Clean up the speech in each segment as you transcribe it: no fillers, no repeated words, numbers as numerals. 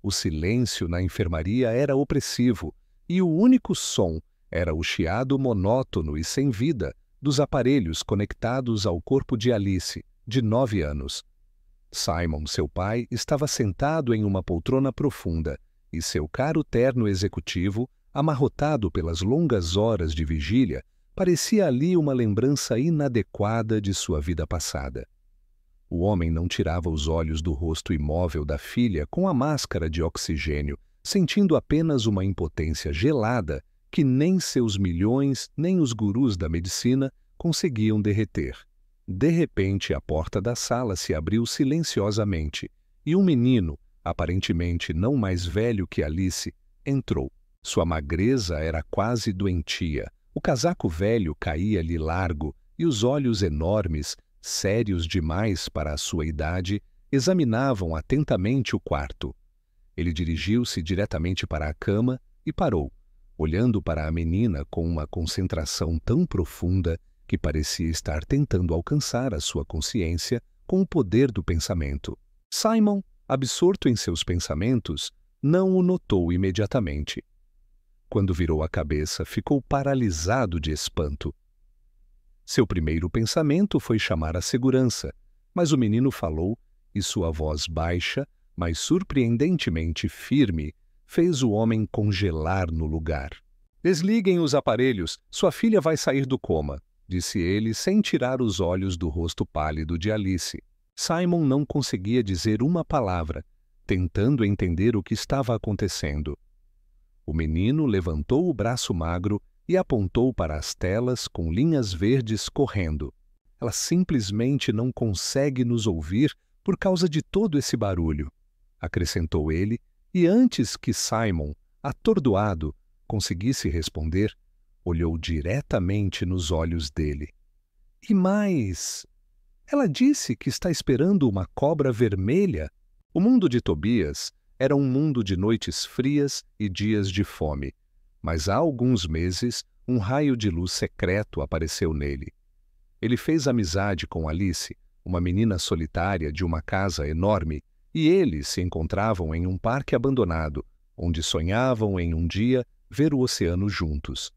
O silêncio na enfermaria era opressivo, e o único som era o chiado monótono e sem vida dos aparelhos conectados ao corpo de Alice, de 9 anos. Simon, seu pai, estava sentado em uma poltrona profunda, e seu caro terno executivo, amarrotado pelas longas horas de vigília, parecia ali uma lembrança inadequada de sua vida passada. O homem não tirava os olhos do rosto imóvel da filha com a máscara de oxigênio, sentindo apenas uma impotência gelada que nem seus milhões nem os gurus da medicina conseguiam derreter. De repente, a porta da sala se abriu silenciosamente e um menino, aparentemente não mais velho que Alice, entrou. Sua magreza era quase doentia, o casaco velho caía-lhe largo e os olhos enormes, sérios demais para a sua idade, examinavam atentamente o quarto. Ele dirigiu-se diretamente para a cama e parou, olhando para a menina com uma concentração tão profunda que parecia estar tentando alcançar a sua consciência com o poder do pensamento. Simon, absorto em seus pensamentos, não o notou imediatamente. Quando virou a cabeça, ficou paralisado de espanto. Seu primeiro pensamento foi chamar a segurança, mas o menino falou e sua voz baixa, mas surpreendentemente firme, fez o homem congelar no lugar. "Desliguem os aparelhos, sua filha vai sair do coma", disse ele sem tirar os olhos do rosto pálido de Alice. Simon não conseguia dizer uma palavra, tentando entender o que estava acontecendo. O menino levantou o braço magro e apontou para as telas com linhas verdes correndo. "Ela simplesmente não consegue nos ouvir por causa de todo esse barulho", acrescentou ele, e antes que Simon, atordoado, conseguisse responder, olhou diretamente nos olhos dele. "E mais, ela disse que está esperando uma cobra vermelha." O mundo de Tobias era um mundo de noites frias e dias de fome, mas há alguns meses um raio de luz secreto apareceu nele. Ele fez amizade com Alice, uma menina solitária de uma casa enorme, e eles se encontravam em um parque abandonado, onde sonhavam em um dia ver o oceano juntos.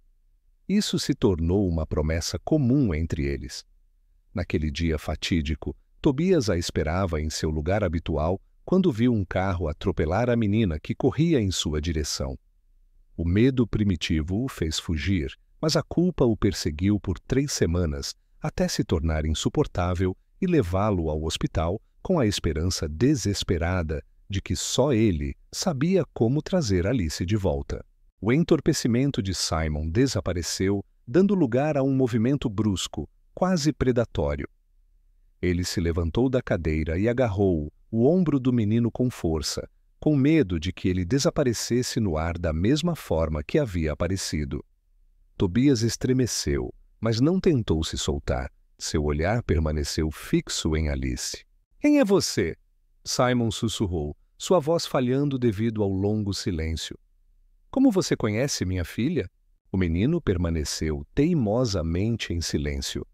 Isso se tornou uma promessa comum entre eles. Naquele dia fatídico, Tobias a esperava em seu lugar habitual quando viu um carro atropelar a menina que corria em sua direção. O medo primitivo o fez fugir, mas a culpa o perseguiu por 3 semanas, até se tornar insuportável e levá-lo ao hospital com a esperança desesperada de que só ele sabia como trazer Alice de volta. O entorpecimento de Simon desapareceu, dando lugar a um movimento brusco, quase predatório. Ele se levantou da cadeira e agarrou o ombro do menino com força, com medo de que ele desaparecesse no ar da mesma forma que havia aparecido. Tobias estremeceu, mas não tentou se soltar. Seu olhar permaneceu fixo em Alice. "Quem é você?" Simon sussurrou, sua voz falhando devido ao longo silêncio. "Como você conhece minha filha?" O menino permaneceu teimosamente em silêncio.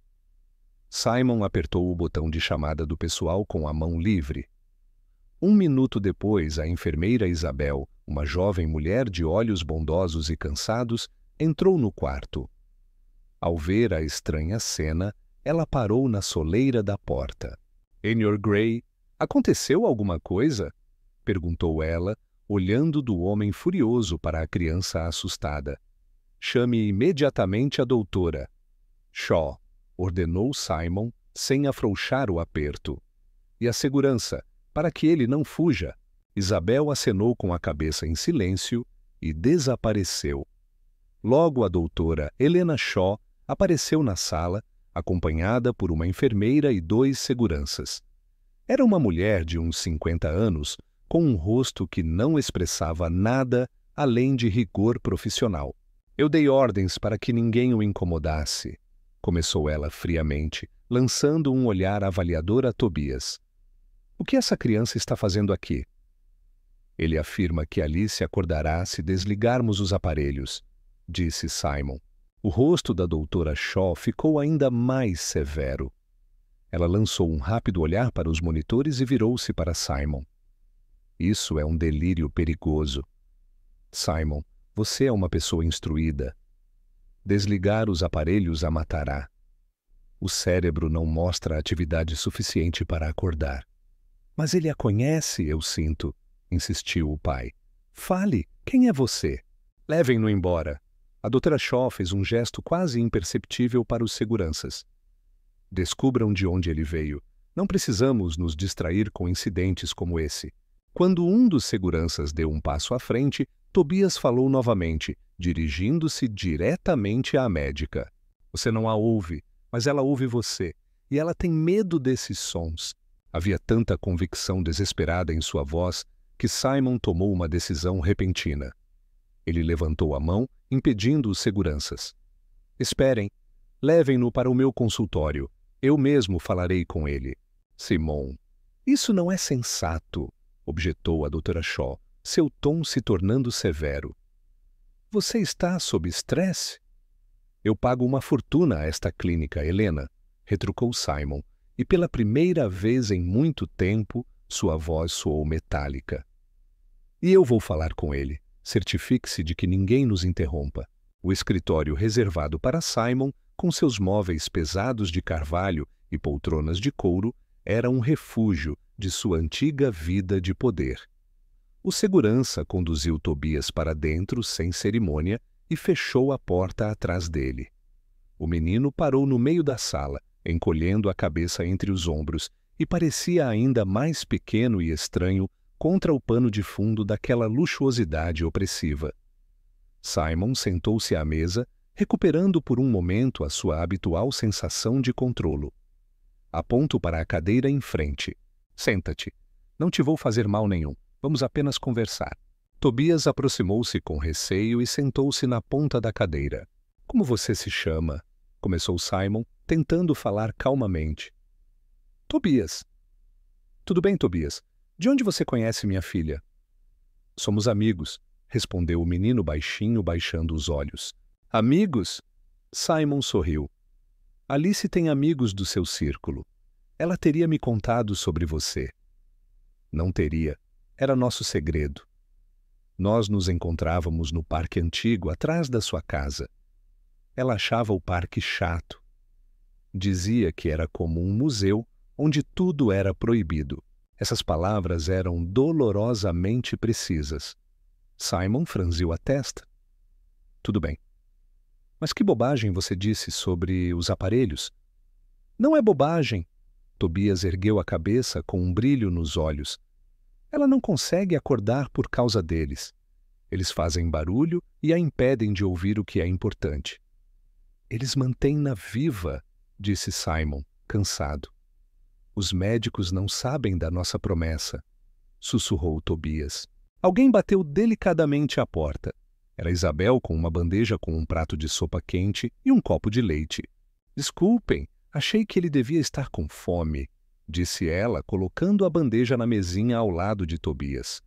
Simon apertou o botão de chamada do pessoal com a mão livre. 1 minuto depois, a enfermeira Isabel, uma jovem mulher de olhos bondosos e cansados, entrou no quarto. Ao ver a estranha cena, ela parou na soleira da porta. "Sr. Gray, aconteceu alguma coisa?" perguntou ela, olhando do homem furioso para a criança assustada. "Chame imediatamente a doutora." "Shaw", ordenou Simon, sem afrouxar o aperto. "E a segurança, para que ele não fuja." Isabel acenou com a cabeça em silêncio e desapareceu. Logo a doutora Helena Shaw apareceu na sala, acompanhada por uma enfermeira e 2 seguranças. Era uma mulher de uns 50 anos, com um rosto que não expressava nada além de rigor profissional. "Eu dei ordens para que ninguém o incomodasse", começou ela friamente, lançando um olhar avaliador a Tobias. "O que essa criança está fazendo aqui?" "Ele afirma que Alice acordará se desligarmos os aparelhos", disse Simon. O rosto da doutora Shaw ficou ainda mais severo. Ela lançou um rápido olhar para os monitores e virou-se para Simon. Isso é um delírio perigoso. Simon, você é uma pessoa instruída. Desligar os aparelhos a matará. O cérebro não mostra atividade suficiente para acordar. Mas ele a conhece, eu sinto, insistiu o pai. Fale, quem é você? Levem-no embora. A doutora Shaw fez um gesto quase imperceptível para os seguranças. Descubram de onde ele veio. Não precisamos nos distrair com incidentes como esse. Quando um dos seguranças deu um passo à frente, Tobias falou novamente, dirigindo-se diretamente à médica. Você não a ouve, mas ela ouve você, e ela tem medo desses sons. Havia tanta convicção desesperada em sua voz que Simon tomou uma decisão repentina. Ele levantou a mão, impedindo os seguranças. Esperem, levem-no para o meu consultório. Eu mesmo falarei com ele. Simon, isso não é sensato, objetou a doutora Shaw, seu tom se tornando severo. Você está sob estresse? Eu pago uma fortuna a esta clínica, Helena, retrucou Simon, e pela primeira vez em muito tempo sua voz soou metálica. E eu vou falar com ele. Certifique-se de que ninguém nos interrompa. O escritório reservado para Simon, com seus móveis pesados de carvalho e poltronas de couro, era um refúgio de sua antiga vida de poder. O segurança conduziu Tobias para dentro sem cerimônia e fechou a porta atrás dele. O menino parou no meio da sala, encolhendo a cabeça entre os ombros, e parecia ainda mais pequeno e estranho contra o pano de fundo daquela luxuosidade opressiva. Simon sentou-se à mesa, recuperando por um momento a sua habitual sensação de controlo. Aponto para a cadeira em frente. Senta-te. Não te vou fazer mal nenhum. Vamos apenas conversar. Tobias aproximou-se com receio e sentou-se na ponta da cadeira. Como você se chama? Começou Simon, tentando falar calmamente. Tobias. Tudo bem, Tobias. De onde você conhece minha filha? Somos amigos, respondeu o menino baixinho, baixando os olhos. Amigos? Simon sorriu. Alice tem amigos do seu círculo. Ela teria me contado sobre você. Não teria. Era nosso segredo. Nós nos encontrávamos no parque antigo, atrás da sua casa. Ela achava o parque chato. Dizia que era como um museu onde tudo era proibido. Essas palavras eram dolorosamente precisas. Simon franziu a testa. Tudo bem. Mas que bobagem você disse sobre os aparelhos? Não é bobagem. Tobias ergueu a cabeça com um brilho nos olhos. Ela não consegue acordar por causa deles. Eles fazem barulho e a impedem de ouvir o que é importante. Eles mantêm-na viva, disse Simon, cansado. Os médicos não sabem da nossa promessa, sussurrou Tobias. Alguém bateu delicadamente à porta. Era Isabel com uma bandeja com um prato de sopa quente e um copo de leite. Desculpem, achei que ele devia estar com fome, disse ela, colocando a bandeja na mesinha ao lado de Tobias.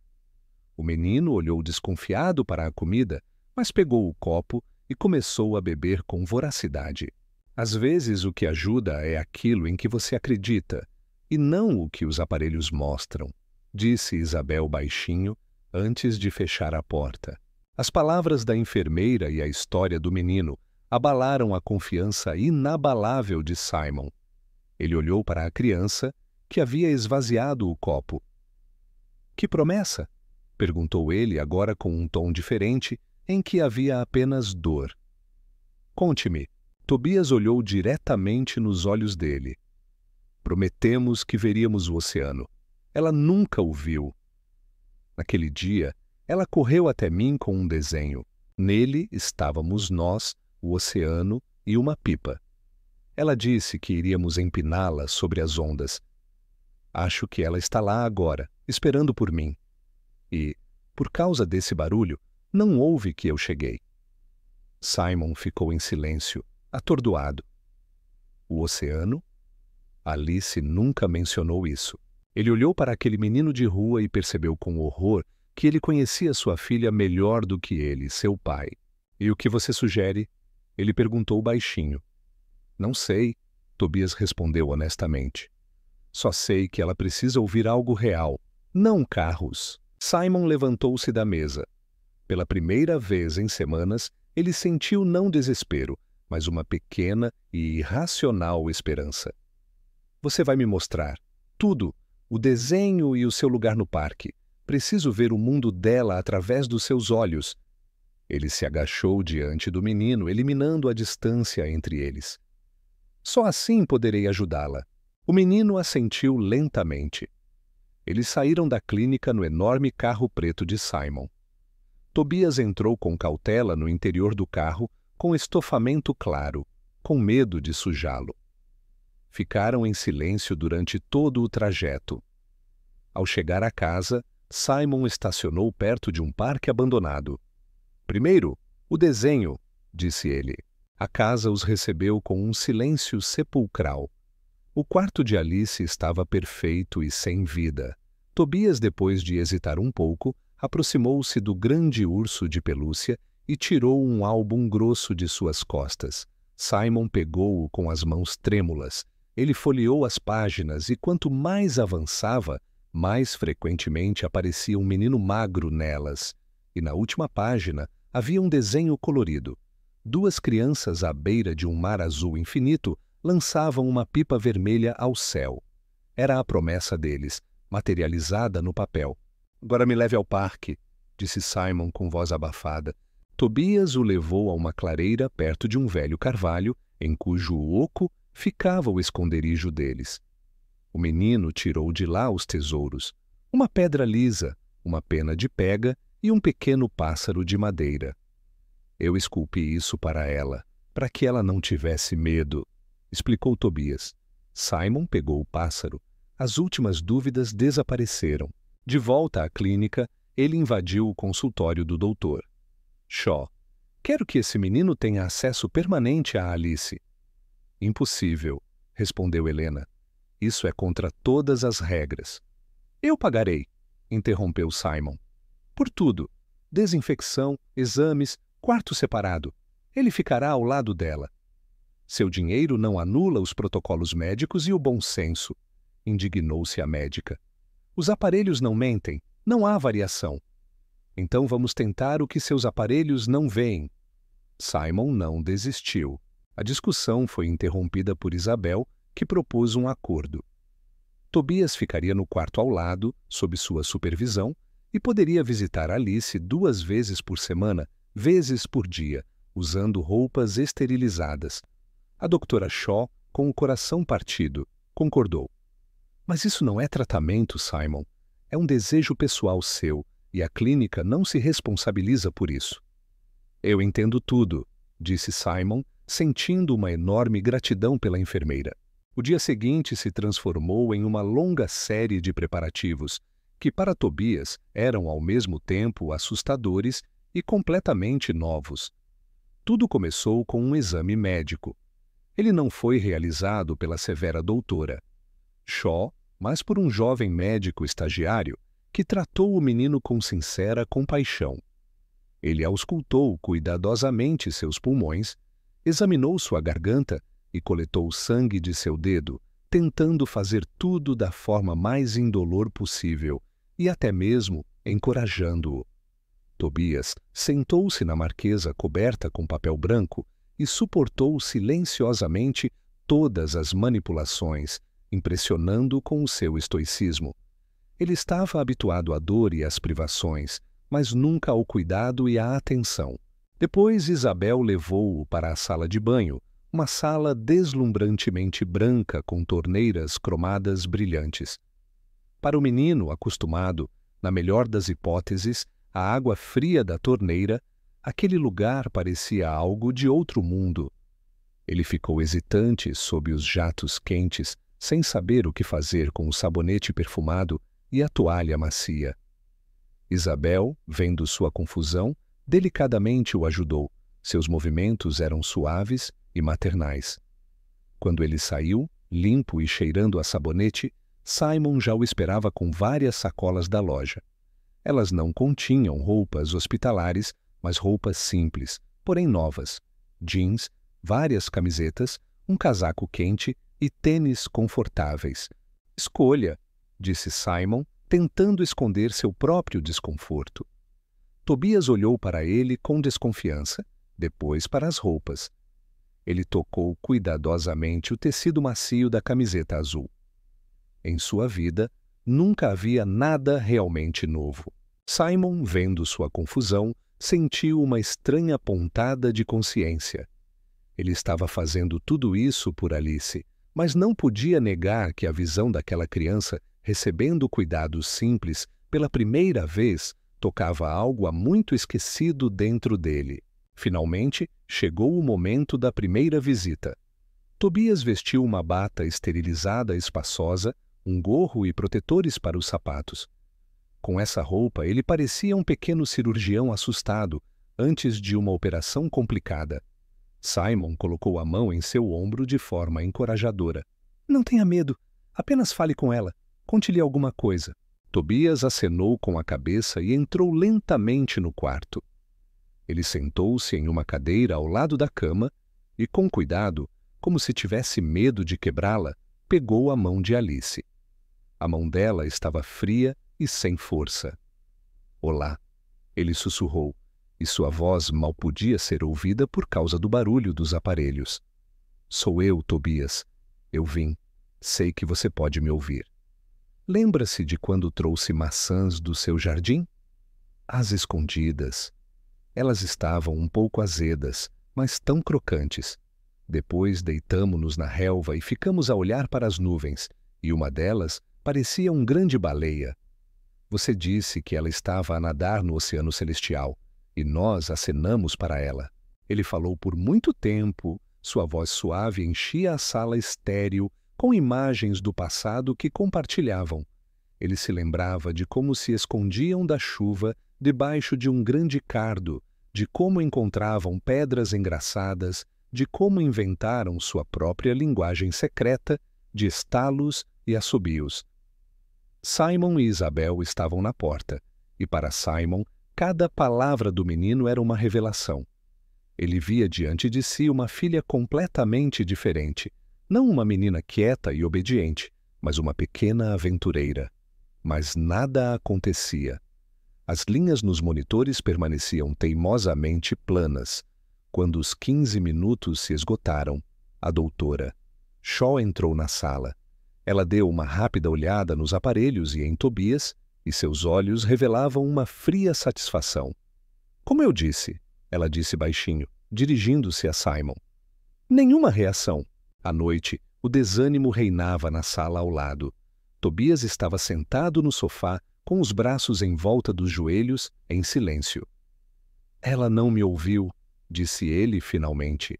O menino olhou desconfiado para a comida, mas pegou o copo e começou a beber com voracidade. Às vezes o que ajuda é aquilo em que você acredita, e não o que os aparelhos mostram, disse Isabel baixinho, antes de fechar a porta. As palavras da enfermeira e a história do menino abalaram a confiança inabalável de Simon. Ele olhou para a criança, que havia esvaziado o copo. Que promessa? Perguntou ele agora com um tom diferente, em que havia apenas dor. Conte-me. Tobias olhou diretamente nos olhos dele. Prometemos que veríamos o oceano. Ela nunca o viu. Naquele dia, ela correu até mim com um desenho. Nele estávamos nós, o oceano e uma pipa. Ela disse que iríamos empiná-la sobre as ondas. Acho que ela está lá agora, esperando por mim. E, por causa desse barulho, não ouve que eu cheguei. Simon ficou em silêncio, atordoado. O oceano? Alice nunca mencionou isso. Ele olhou para aquele menino de rua e percebeu com horror que ele conhecia sua filha melhor do que ele, seu pai. E o que você sugere? Ele perguntou baixinho. Não sei, Tobias respondeu honestamente. Só sei que ela precisa ouvir algo real, não carros. Simon levantou-se da mesa. Pela primeira vez em semanas, ele sentiu não desespero, mas uma pequena e irracional esperança. Você vai me mostrar tudo, o desenho e o seu lugar no parque. Preciso ver o mundo dela através dos seus olhos. Ele se agachou diante do menino, eliminando a distância entre eles. Só assim poderei ajudá-la. O menino assentiu lentamente. Eles saíram da clínica no enorme carro preto de Simon. Tobias entrou com cautela no interior do carro, com estofamento claro, com medo de sujá-lo. Ficaram em silêncio durante todo o trajeto. Ao chegar à casa, Simon estacionou perto de um parque abandonado. Primeiro, o desenho, disse ele. A casa os recebeu com um silêncio sepulcral. O quarto de Alice estava perfeito e sem vida. Tobias, depois de hesitar um pouco, aproximou-se do grande urso de pelúcia e tirou um álbum grosso de suas costas. Simon pegou-o com as mãos trêmulas. Ele folheou as páginas e, quanto mais avançava, mais frequentemente aparecia um menino magro nelas. E na última página havia um desenho colorido. Duas crianças à beira de um mar azul infinito lançavam uma pipa vermelha ao céu. Era a promessa deles, materializada no papel. Agora me leve ao parque, disse Simon com voz abafada. Tobias o levou a uma clareira perto de um velho carvalho, em cujo oco ficava o esconderijo deles. O menino tirou de lá os tesouros, uma pedra lisa, uma pena de pega e um pequeno pássaro de madeira. Eu esculpi isso para ela, para que ela não tivesse medo, explicou Tobias. Simon pegou o pássaro. As últimas dúvidas desapareceram. De volta à clínica, ele invadiu o consultório do doutor. Shaw, quero que esse menino tenha acesso permanente a Alice. Impossível, respondeu Helena. Isso é contra todas as regras. Eu pagarei, interrompeu Simon. Por tudo. Desinfecção, exames, quarto separado. Ele ficará ao lado dela. Seu dinheiro não anula os protocolos médicos e o bom senso, indignou-se a médica. Os aparelhos não mentem, não há variação. Então vamos tentar o que seus aparelhos não veem. Simon não desistiu. A discussão foi interrompida por Isabel, que propôs um acordo. Tobias ficaria no quarto ao lado, sob sua supervisão, e poderia visitar Alice 2 vezes por semana, vezes por dia, usando roupas esterilizadas. A doutora Shaw, com o coração partido, concordou. Mas isso não é tratamento, Simon. É um desejo pessoal seu, e a clínica não se responsabiliza por isso. Eu entendo tudo, disse Simon, sentindo uma enorme gratidão pela enfermeira. O dia seguinte se transformou em uma longa série de preparativos, que para Tobias eram ao mesmo tempo assustadores e completamente novos. Tudo começou com um exame médico. Ele não foi realizado pela severa doutora Shaw, mas por um jovem médico estagiário que tratou o menino com sincera compaixão. Ele auscultou cuidadosamente seus pulmões, examinou sua garganta e coletou o sangue de seu dedo, tentando fazer tudo da forma mais indolor possível e até mesmo encorajando-o. Tobias sentou-se na marquesa coberta com papel branco e suportou silenciosamente todas as manipulações, impressionando com o seu estoicismo. Ele estava habituado à dor e às privações, mas nunca ao cuidado e à atenção. Depois Isabel levou-o para a sala de banho, uma sala deslumbrantemente branca com torneiras cromadas brilhantes. Para o menino acostumado, na melhor das hipóteses, à água fria da torneira, aquele lugar parecia algo de outro mundo. Ele ficou hesitante sob os jatos quentes, sem saber o que fazer com o sabonete perfumado e a toalha macia. Isabel, vendo sua confusão, delicadamente o ajudou. Seus movimentos eram suaves e maternais. Quando ele saiu, limpo e cheirando a sabonete, Simon já o esperava com várias sacolas da loja. Elas não continham roupas hospitalares, mas roupas simples, porém novas. Jeans, várias camisetas, um casaco quente e tênis confortáveis. Escolha, disse Simon, tentando esconder seu próprio desconforto. Tobias olhou para ele com desconfiança, depois para as roupas. Ele tocou cuidadosamente o tecido macio da camiseta azul. Em sua vida, nunca havia nada realmente novo. Simon, vendo sua confusão, sentiu uma estranha pontada de consciência. Ele estava fazendo tudo isso por Alice, mas não podia negar que a visão daquela criança recebendo cuidados simples pela primeira vez tocava algo há muito esquecido dentro dele. Finalmente, chegou o momento da primeira visita. Tobias vestiu uma bata esterilizada espaçosa, um gorro e protetores para os sapatos. Com essa roupa, ele parecia um pequeno cirurgião assustado antes de uma operação complicada. Simon colocou a mão em seu ombro de forma encorajadora. Não tenha medo, apenas fale com ela. Conte-lhe alguma coisa. Tobias acenou com a cabeça e entrou lentamente no quarto. Ele sentou-se em uma cadeira ao lado da cama e, com cuidado, como se tivesse medo de quebrá-la, pegou a mão de Alice. A mão dela estava fria e sem força. Olá, ele sussurrou, e sua voz mal podia ser ouvida por causa do barulho dos aparelhos. Sou eu, Tobias. Eu vim. Sei que você pode me ouvir. Lembra-se de quando trouxe maçãs do seu jardim? Às escondidas. Elas estavam um pouco azedas, mas tão crocantes. Depois deitamo-nos na relva e ficamos a olhar para as nuvens, e uma delas parecia um grande baleia. Você disse que ela estava a nadar no oceano celestial, e nós acenamos para ela. Ele falou por muito tempo, sua voz suave enchia a sala estéril com imagens do passado que compartilhavam. Ele se lembrava de como se escondiam da chuva debaixo de um grande cardo, de como encontravam pedras engraçadas, de como inventaram sua própria linguagem secreta, de estalos e assobios. Simon e Isabel estavam na porta, e para Simon, cada palavra do menino era uma revelação. Ele via diante de si uma filha completamente diferente, não uma menina quieta e obediente, mas uma pequena aventureira. Mas nada acontecia. As linhas nos monitores permaneciam teimosamente planas. Quando os 15 minutos se esgotaram, a doutora Shaw entrou na sala. Ela deu uma rápida olhada nos aparelhos e em Tobias, e seus olhos revelavam uma fria satisfação. Como eu disse, ela disse baixinho, dirigindo-se a Simon. Nenhuma reação. À noite, o desânimo reinava na sala ao lado. Tobias estava sentado no sofá, com os braços em volta dos joelhos, em silêncio. Ela não me ouviu, disse ele finalmente.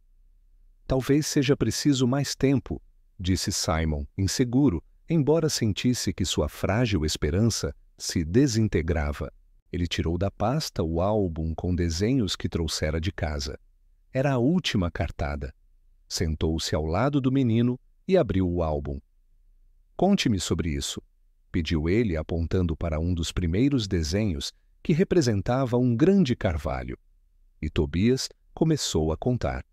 Talvez seja preciso mais tempo, disse Simon, inseguro, embora sentisse que sua frágil esperança se desintegrava. Ele tirou da pasta o álbum com desenhos que trouxera de casa. Era a última cartada. Sentou-se ao lado do menino e abriu o álbum. Conte-me sobre isso, pediu ele, apontando para um dos primeiros desenhos que representava um grande carvalho. E Tobias começou a contar.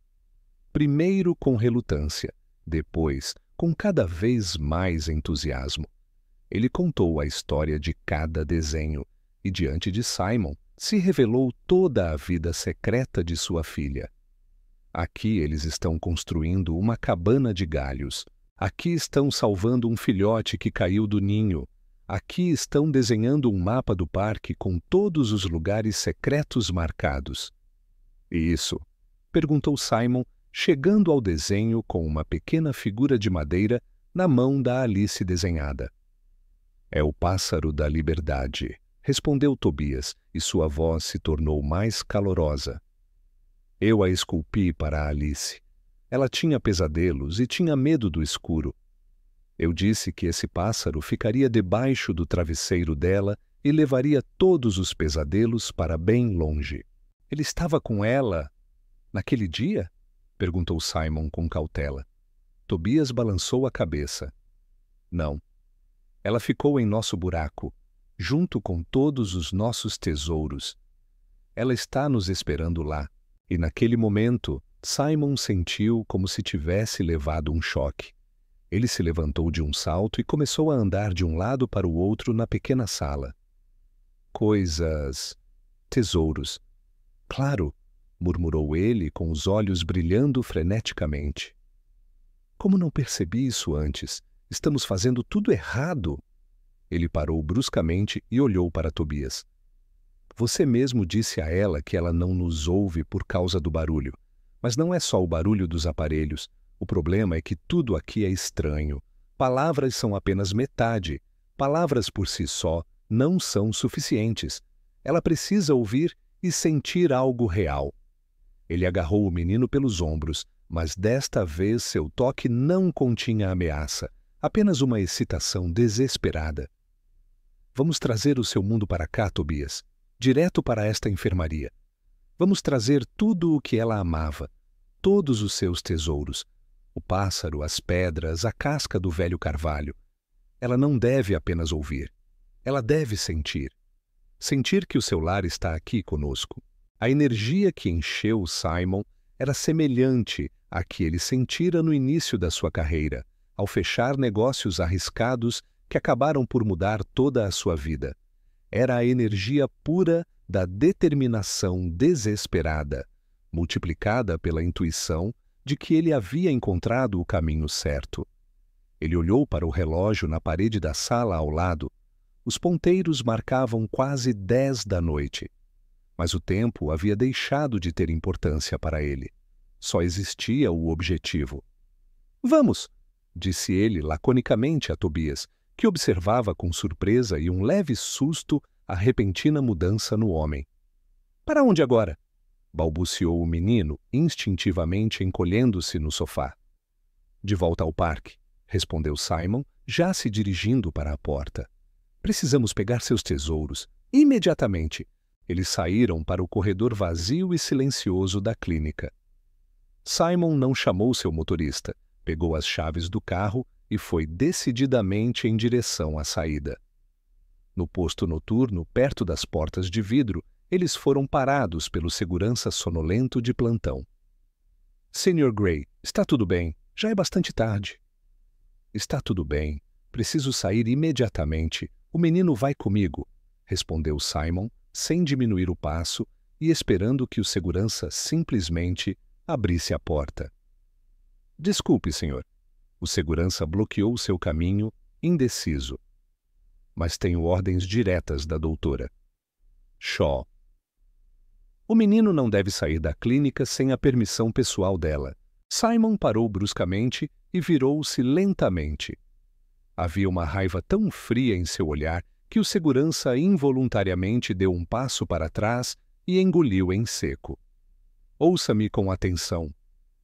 Primeiro com relutância, depois com cada vez mais entusiasmo. Ele contou a história de cada desenho e, diante de Simon, se revelou toda a vida secreta de sua filha. Aqui eles estão construindo uma cabana de galhos. Aqui estão salvando um filhote que caiu do ninho. Aqui estão desenhando um mapa do parque com todos os lugares secretos marcados. E isso? Perguntou Simon, chegando ao desenho com uma pequena figura de madeira na mão da Alice desenhada. É o pássaro da liberdade, respondeu Tobias, e sua voz se tornou mais calorosa. Eu a esculpi para a Alice. Ela tinha pesadelos e tinha medo do escuro. Eu disse que esse pássaro ficaria debaixo do travesseiro dela e levaria todos os pesadelos para bem longe. Ele estava com ela naquele dia? Perguntou Simon com cautela. Tobias balançou a cabeça. Não. Ela ficou em nosso buraco, junto com todos os nossos tesouros. Ela está nos esperando lá. E naquele momento, Simon sentiu como se tivesse levado um choque. Ele se levantou de um salto e começou a andar de um lado para o outro na pequena sala. Coisas... tesouros. Claro, murmurou ele com os olhos brilhando freneticamente. Como não percebi isso antes? Estamos fazendo tudo errado. Ele parou bruscamente e olhou para Tobias. Você mesmo disse a ela que ela não nos ouve por causa do barulho. Mas não é só o barulho dos aparelhos. O problema é que tudo aqui é estranho. Palavras são apenas metade. Palavras por si só não são suficientes. Ela precisa ouvir e sentir algo real. Ele agarrou o menino pelos ombros, mas desta vez seu toque não continha ameaça, apenas uma excitação desesperada. Vamos trazer o seu mundo para cá, Tobias, direto para esta enfermaria. Vamos trazer tudo o que ela amava, todos os seus tesouros, o pássaro, as pedras, a casca do velho carvalho. Ela não deve apenas ouvir, ela deve sentir. Sentir que o seu lar está aqui conosco. A energia que encheu Simon era semelhante à que ele sentira no início da sua carreira, ao fechar negócios arriscados que acabaram por mudar toda a sua vida. Era a energia pura da determinação desesperada, multiplicada pela intuição de que ele havia encontrado o caminho certo. Ele olhou para o relógio na parede da sala ao lado. Os ponteiros marcavam quase 10 da noite. Mas o tempo havia deixado de ter importância para ele. Só existia o objetivo. Vamos! Disse ele laconicamente a Tobias, que observava com surpresa e um leve susto a repentina mudança no homem. Para onde agora? Balbuciou o menino, instintivamente encolhendo-se no sofá. De volta ao parque, respondeu Simon, já se dirigindo para a porta. Precisamos pegar seus tesouros, imediatamente. Eles saíram para o corredor vazio e silencioso da clínica. Simon não chamou seu motorista, pegou as chaves do carro e foi decididamente em direção à saída. No posto noturno, perto das portas de vidro, eles foram parados pelo segurança sonolento de plantão. Sr. Gray, está tudo bem. Já é bastante tarde. Está tudo bem. Preciso sair imediatamente. O menino vai comigo, respondeu Simon, sem diminuir o passo e esperando que o segurança simplesmente abrisse a porta. Desculpe, senhor. O segurança bloqueou seu caminho, indeciso. Mas tenho ordens diretas da doutora. Shaw. O menino não deve sair da clínica sem a permissão pessoal dela. Simon parou bruscamente e virou-se lentamente. Havia uma raiva tão fria em seu olhar que o segurança involuntariamente deu um passo para trás e engoliu em seco. Ouça-me com atenção,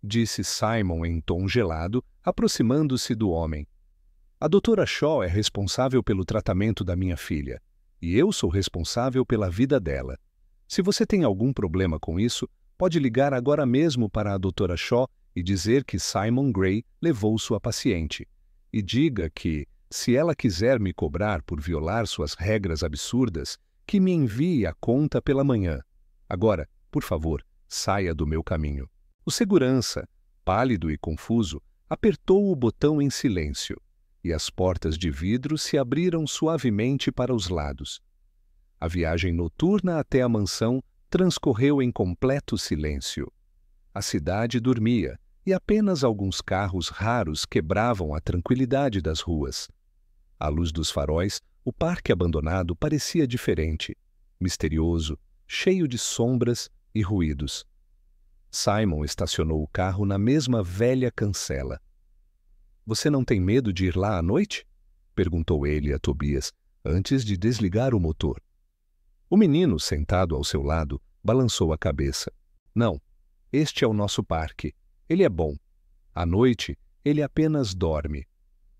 disse Simon em tom gelado, aproximando-se do homem. A doutora Shaw é responsável pelo tratamento da minha filha, e eu sou responsável pela vida dela. Se você tem algum problema com isso, pode ligar agora mesmo para a doutora Shaw e dizer que Simon Gray levou sua paciente. E diga que, se ela quiser me cobrar por violar suas regras absurdas, que me envie a conta pela manhã. Agora, por favor, saia do meu caminho. O segurança, pálido e confuso, apertou o botão em silêncio, e as portas de vidro se abriram suavemente para os lados. A viagem noturna até a mansão transcorreu em completo silêncio. A cidade dormia, e apenas alguns carros raros quebravam a tranquilidade das ruas. À luz dos faróis, o parque abandonado parecia diferente, misterioso, cheio de sombras e ruídos. Simon estacionou o carro na mesma velha cancela. — Você não tem medo de ir lá à noite? Perguntou ele a Tobias, antes de desligar o motor. O menino, sentado ao seu lado, balançou a cabeça. — Não, este é o nosso parque. Ele é bom. À noite, ele apenas dorme.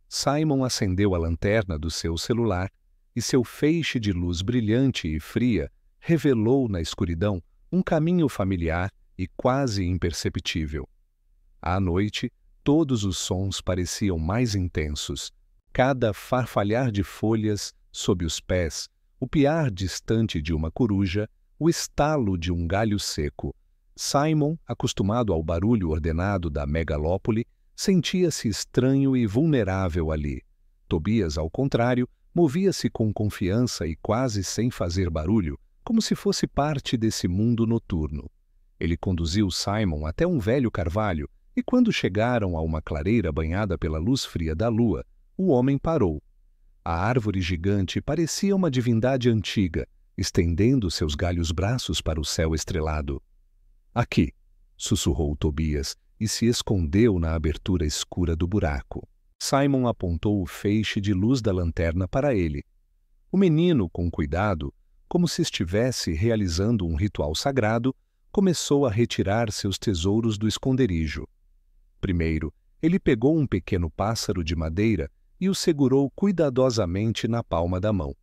Simon acendeu a lanterna do seu celular e seu feixe de luz brilhante e fria revelou na escuridão um caminho familiar e quase imperceptível. À noite, todos os sons pareciam mais intensos. Cada farfalhar de folhas sob os pés, o piar distante de uma coruja, o estalo de um galho seco. Simon, acostumado ao barulho ordenado da megalópole, Sentia-se estranho e vulnerável ali. Tobias, ao contrário, movia-se com confiança e quase sem fazer barulho, como se fosse parte desse mundo noturno. Ele conduziu Simon até um velho carvalho e, quando chegaram a uma clareira banhada pela luz fria da lua, o homem parou. A árvore gigante parecia uma divindade antiga, estendendo seus galhos braços para o céu estrelado. Aqui, sussurrou Tobias e se escondeu na abertura escura do buraco. Simon apontou o feixe de luz da lanterna para ele. O menino, com cuidado, como se estivesse realizando um ritual sagrado, começou a retirar seus tesouros do esconderijo. Primeiro, ele pegou um pequeno pássaro de madeira e o segurou cuidadosamente na palma da mão.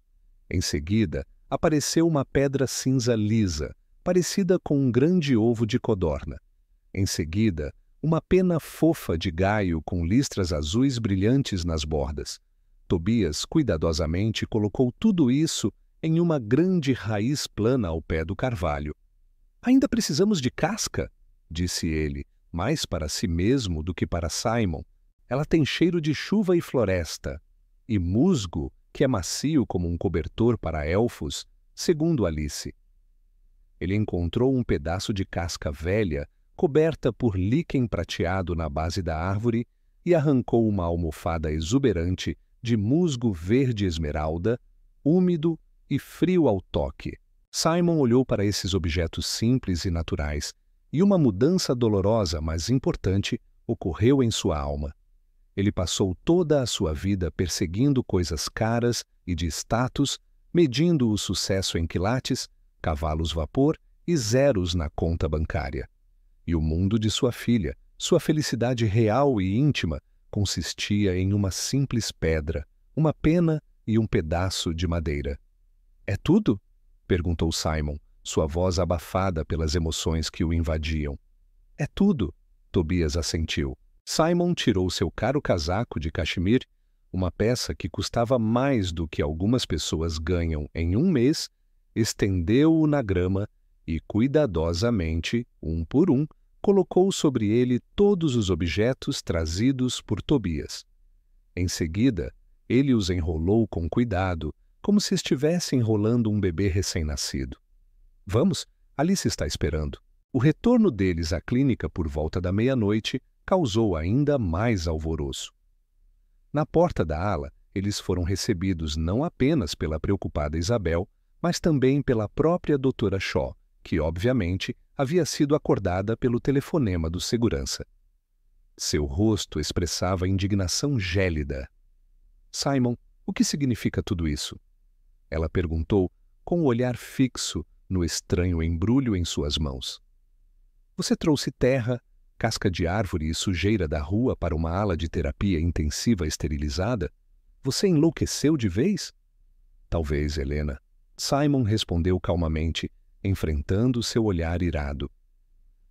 Em seguida, apareceu uma pedra cinza lisa, parecida com um grande ovo de codorna. Em seguida, uma pena fofa de gaio com listras azuis brilhantes nas bordas. Tobias cuidadosamente colocou tudo isso em uma grande raiz plana ao pé do carvalho. «Ainda precisamos de casca», disse ele, mais para si mesmo do que para Simon. «Ela tem cheiro de chuva e floresta. E musgo, que é macio como um cobertor para elfos, segundo Alice». Ele encontrou um pedaço de casca velha coberta por líquen prateado na base da árvore e arrancou uma almofada exuberante de musgo verde esmeralda, úmido e frio ao toque. Simon olhou para esses objetos simples e naturais, e uma mudança dolorosa, mas importante, ocorreu em sua alma. Ele passou toda a sua vida perseguindo coisas caras e de status, medindo o sucesso em quilates, cavalos-vapor e zeros na conta bancária. E o mundo de sua filha, sua felicidade real e íntima, consistia em uma simples pedra, uma pena e um pedaço de madeira. «É tudo?» perguntou Simon, sua voz abafada pelas emoções que o invadiam. «É tudo», Tobias assentiu. Simon tirou seu caro casaco de cachemir, uma peça que custava mais do que algumas pessoas ganham em um mês, estendeu-o na grama e, cuidadosamente, um por um, colocou sobre ele todos os objetos trazidos por Tobias. Em seguida, ele os enrolou com cuidado, como se estivesse enrolando um bebê recém-nascido. «Vamos, Alice está esperando». O retorno deles à clínica por volta da meia-noite causou ainda mais alvoroço. Na porta da ala, eles foram recebidos não apenas pela preocupada Isabel, mas também pela própria doutora Shaw, que, obviamente, havia sido acordada pelo telefonema do segurança. Seu rosto expressava indignação gélida. «Simon, o que significa tudo isso?» Ela perguntou, com o olhar fixo no estranho embrulho em suas mãos. «Você trouxe terra, casca de árvore e sujeira da rua para uma ala de terapia intensiva esterilizada? Você enlouqueceu de vez?» «Talvez, Helena». Simon respondeu calmamente, enfrentando seu olhar irado.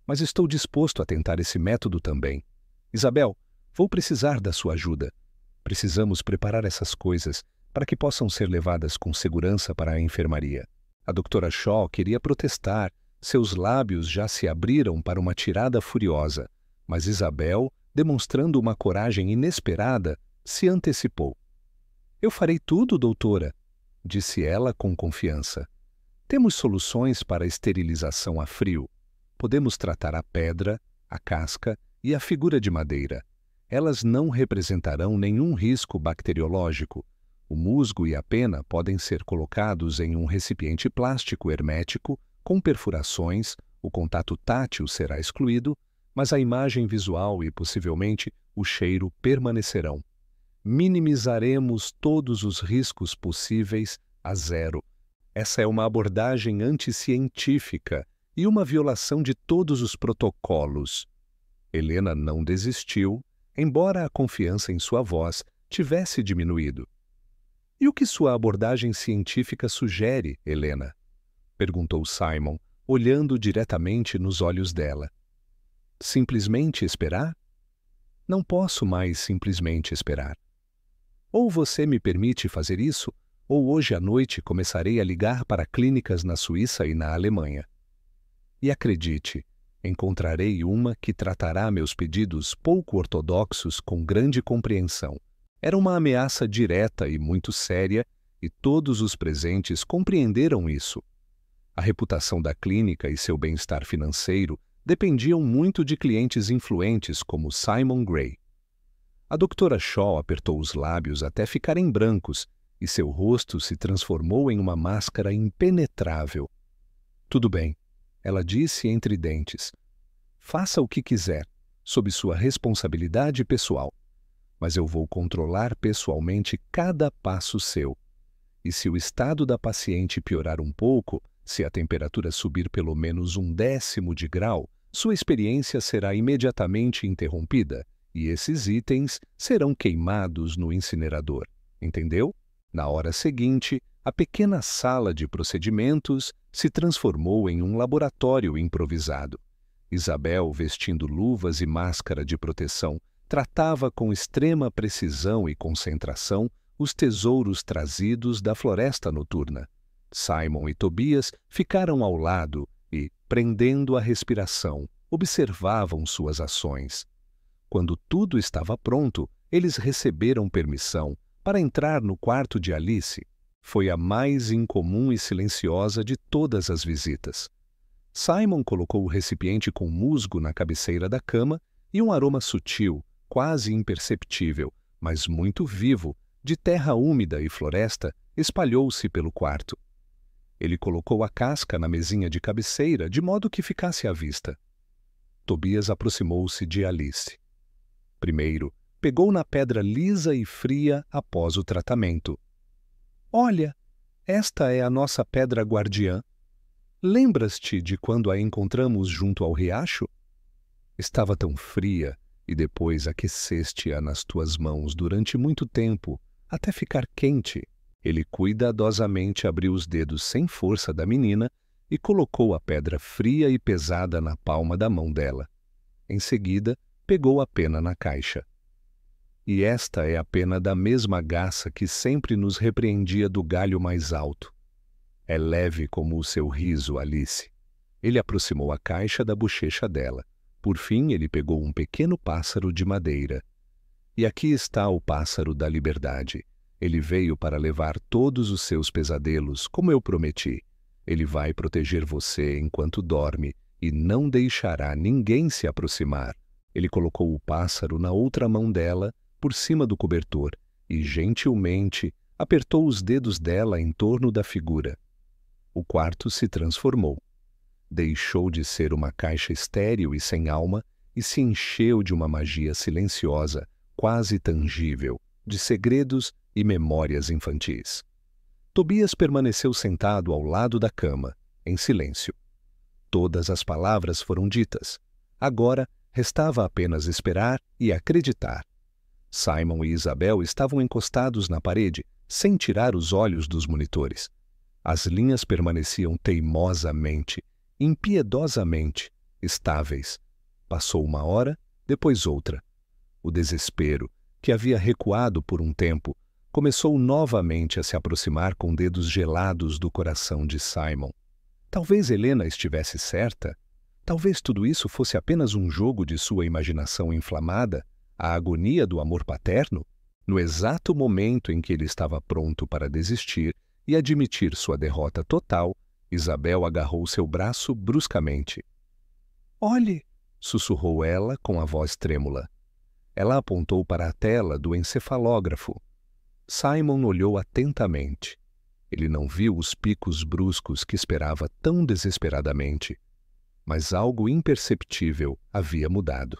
«Mas estou disposto a tentar esse método também. Isabel, vou precisar da sua ajuda. Precisamos preparar essas coisas para que possam ser levadas com segurança para a enfermaria». A doutora Shaw queria protestar, seus lábios já se abriram para uma tirada furiosa, mas Isabel, demonstrando uma coragem inesperada, se antecipou. «Eu farei tudo, doutora», disse ela com confiança. «Temos soluções para a esterilização a frio. Podemos tratar a pedra, a casca e a figura de madeira. Elas não representarão nenhum risco bacteriológico. O musgo e a pena podem ser colocados em um recipiente plástico hermético, com perfurações, o contato tátil será excluído, mas a imagem visual e, possivelmente, o cheiro permanecerão. Minimizaremos todos os riscos possíveis a zero. Essa é uma abordagem anticientífica e uma violação de todos os protocolos». Helena não desistiu, embora a confiança em sua voz tivesse diminuído. «E o que sua abordagem científica sugere, Helena?» perguntou Simon, olhando diretamente nos olhos dela. «Simplesmente esperar? Não posso mais simplesmente esperar. Ou você me permite fazer isso, ou hoje à noite começarei a ligar para clínicas na Suíça e na Alemanha. E acredite, Encontrarei uma que tratará meus pedidos pouco ortodoxos com grande compreensão. Era uma ameaça direta e muito séria, e todos os presentes compreenderam isso. A reputação da clínica e seu bem-estar financeiro dependiam muito de clientes influentes como Simon Gray. A doutora Shaw apertou os lábios até ficarem brancos e seu rosto se transformou em uma máscara impenetrável. Tudo bem, ela disse entre dentes. Faça o que quiser, sob sua responsabilidade pessoal, mas eu vou controlar pessoalmente cada passo seu. E se o estado da paciente piorar um pouco, se a temperatura subir pelo menos 1/10 de grau, sua experiência será imediatamente interrompida e esses itens serão queimados no incinerador. Entendeu? Na hora seguinte, a pequena sala de procedimentos se transformou em um laboratório improvisado. Isabel, vestindo luvas e máscara de proteção, tratava com extrema precisão e concentração os tesouros trazidos da floresta noturna. Simon e Tobias ficaram ao lado e, prendendo a respiração, observavam suas ações. Quando tudo estava pronto, eles receberam permissão para entrar no quarto de Alice. Foi a mais incomum e silenciosa de todas as visitas. Simon colocou o recipiente com musgo na cabeceira da cama e um aroma sutil, quase imperceptível, mas muito vivo, de terra úmida e floresta, espalhou-se pelo quarto. Ele colocou a casca na mesinha de cabeceira de modo que ficasse à vista. Tobias aproximou-se de Alice. Primeiro, pegou na pedra lisa e fria após o tratamento. Olha, esta é a nossa pedra guardiã. Lembras-te de quando a encontramos junto ao riacho? Estava tão fria e depois aqueceste-a nas tuas mãos durante muito tempo, até ficar quente. Ele cuidadosamente abriu os dedos sem força da menina e colocou a pedra fria e pesada na palma da mão dela. Em seguida, pegou a pena na caixa. E esta é a pena da mesma garça que sempre nos repreendia do galho mais alto. É leve como o seu riso, Alice. Ele aproximou a caixa da bochecha dela. Por fim, ele pegou um pequeno pássaro de madeira. E aqui está o pássaro da liberdade. Ele veio para levar todos os seus pesadelos, como eu prometi. Ele vai proteger você enquanto dorme e não deixará ninguém se aproximar. Ele colocou o pássaro na outra mão dela, por cima do cobertor, e gentilmente apertou os dedos dela em torno da figura. O quarto se transformou. Deixou de ser uma caixa estéril e sem alma e se encheu de uma magia silenciosa, quase tangível, de segredos e memórias infantis. Tobias permaneceu sentado ao lado da cama, em silêncio. Todas as palavras foram ditas. Agora, restava apenas esperar e acreditar. Simon e Isabel estavam encostados na parede, sem tirar os olhos dos monitores. As linhas permaneciam teimosamente, impiedosamente, estáveis. Passou uma hora, depois outra. O desespero, que havia recuado por um tempo, começou novamente a se aproximar com dedos gelados do coração de Simon. Talvez Helena estivesse certa. Talvez tudo isso fosse apenas um jogo de sua imaginação inflamada, a agonia do amor paterno. No exato momento em que ele estava pronto para desistir e admitir sua derrota total, Isabel agarrou seu braço bruscamente. "Olhe!" sussurrou ela com a voz trêmula. Ela apontou para a tela do encefalógrafo. Simon olhou atentamente. Ele não viu os picos bruscos que esperava tão desesperadamente, mas algo imperceptível havia mudado.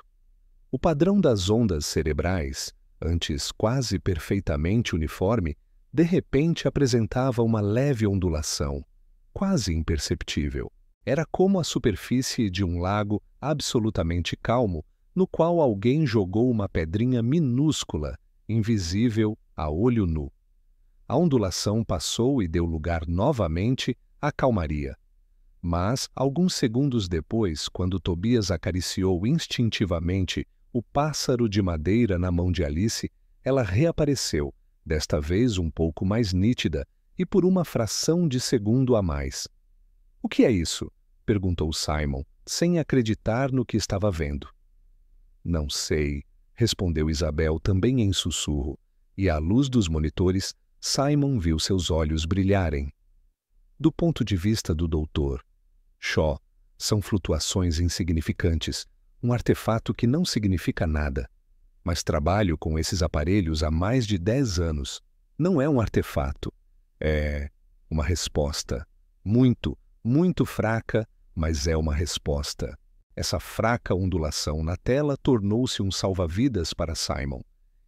O padrão das ondas cerebrais, antes quase perfeitamente uniforme, de repente apresentava uma leve ondulação, quase imperceptível. Era como a superfície de um lago absolutamente calmo, no qual alguém jogou uma pedrinha minúscula, invisível a olho nu. A ondulação passou e deu lugar novamente à calmaria. Mas, alguns segundos depois, quando Tobias acariciou instintivamente o pássaro de madeira na mão de Alice, ela reapareceu, desta vez um pouco mais nítida e por uma fração de segundo a mais. "O que é isso?" perguntou Simon, sem acreditar no que estava vendo. Não sei, respondeu Isabel também em sussurro, e à luz dos monitores, Simon viu seus olhos brilharem. Do ponto de vista do Dr. Shaw, são flutuações insignificantes, um artefato que não significa nada. Mas trabalho com esses aparelhos há mais de 10 anos. Não é um artefato. É uma resposta. Muito, muito fraca, mas é uma resposta. Essa fraca ondulação na tela tornou-se um salva-vidas para Simon.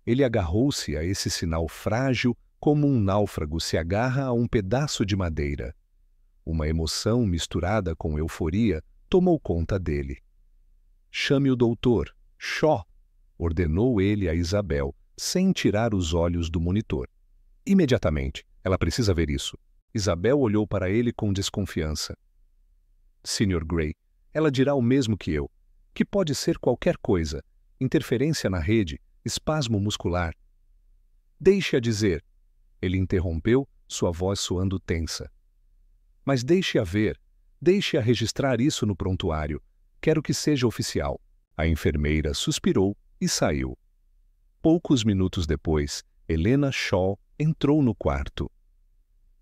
Ele agarrou-se a esse sinal frágil como um náufrago se agarra a um pedaço de madeira. Uma emoção misturada com euforia tomou conta dele. Chame o doutor, Shaw, ordenou ele a Isabel, sem tirar os olhos do monitor. Imediatamente, ela precisa ver isso. Isabel olhou para ele com desconfiança. Sr. Gray, ela dirá o mesmo que eu, que pode ser qualquer coisa, interferência na rede, espasmo muscular. Deixe-a dizer. Ele interrompeu, sua voz soando tensa. Mas deixe-a ver, deixe-a registrar isso no prontuário. Quero que seja oficial. A enfermeira suspirou e saiu. Poucos minutos depois, Helena Shaw entrou no quarto.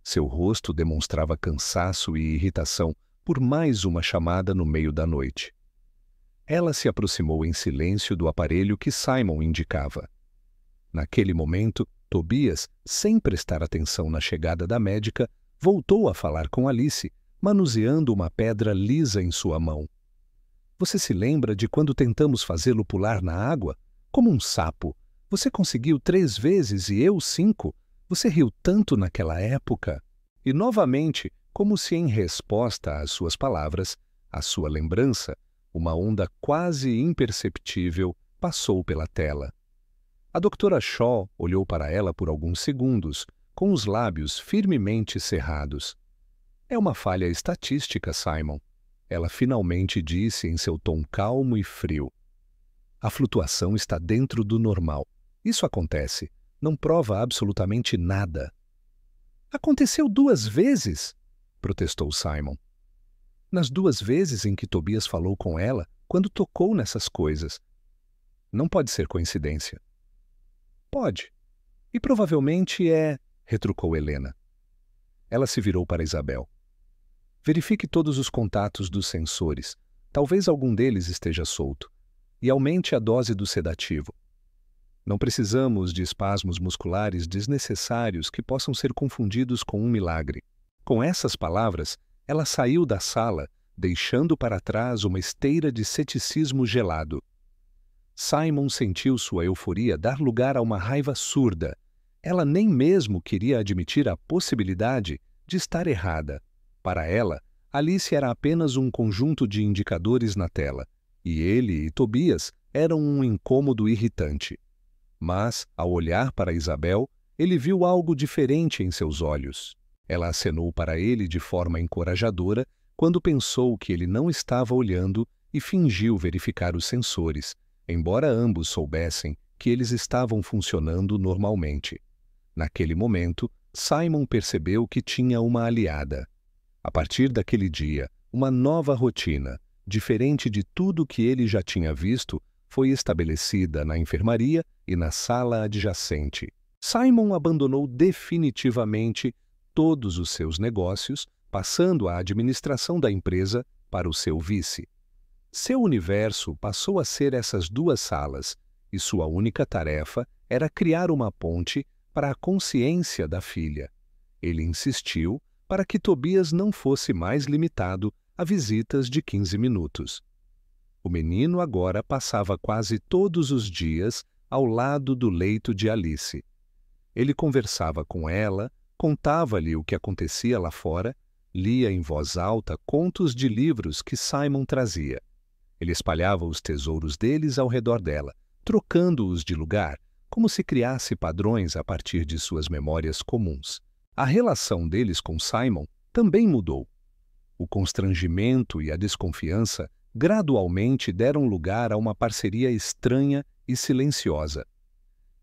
Seu rosto demonstrava cansaço e irritação por mais uma chamada no meio da noite. Ela se aproximou em silêncio do aparelho que Simon indicava. Naquele momento, Tobias, sem prestar atenção na chegada da médica, voltou a falar com Alice, manuseando uma pedra lisa em sua mão. Você se lembra de quando tentamos fazê-lo pular na água? Como um sapo. Você conseguiu 3 vezes e eu 5. Você riu tanto naquela época. E novamente, como se em resposta às suas palavras, à sua lembrança, uma onda quase imperceptível passou pela tela. A doutora Shaw olhou para ela por alguns segundos, com os lábios firmemente cerrados. É uma falha estatística, Simon. Ela finalmente disse em seu tom calmo e frio. A flutuação está dentro do normal. Isso acontece. Não prova absolutamente nada. Aconteceu 2 vezes, protestou Simon. Nas 2 vezes em que Tobias falou com ela, quando tocou nessas coisas. Não pode ser coincidência. Pode. E provavelmente é, retrucou Helena. Ela se virou para Isabel. Verifique todos os contatos dos sensores. Talvez algum deles esteja solto. E aumente a dose do sedativo. Não precisamos de espasmos musculares desnecessários que possam ser confundidos com um milagre. Com essas palavras, ela saiu da sala, deixando para trás uma esteira de ceticismo gelado. Simon sentiu sua euforia dar lugar a uma raiva surda. Ela nem mesmo queria admitir a possibilidade de estar errada. Para ela, Alice era apenas um conjunto de indicadores na tela, e ele e Tobias eram um incômodo irritante. Mas, ao olhar para Isabel, ele viu algo diferente em seus olhos. Ela acenou para ele de forma encorajadora quando pensou que ele não estava olhando e fingiu verificar os sensores, embora ambos soubessem que eles estavam funcionando normalmente. Naquele momento, Simon percebeu que tinha uma aliada. A partir daquele dia, uma nova rotina, diferente de tudo que ele já tinha visto, foi estabelecida na enfermaria e na sala adjacente. Simon abandonou definitivamente todos os seus negócios, passando a administração da empresa para o seu vice. Seu universo passou a ser essas 2 salas, e sua única tarefa era criar uma ponte para a consciência da filha. Ele insistiu para que Tobias não fosse mais limitado a visitas de 15 minutos. O menino agora passava quase todos os dias ao lado do leito de Alice. Ele conversava com ela, contava-lhe o que acontecia lá fora, lia em voz alta contos de livros que Simon trazia. Ele espalhava os tesouros deles ao redor dela, trocando-os de lugar, como se criasse padrões a partir de suas memórias comuns. A relação deles com Simon também mudou. O constrangimento e a desconfiança gradualmente deram lugar a uma parceria estranha e silenciosa.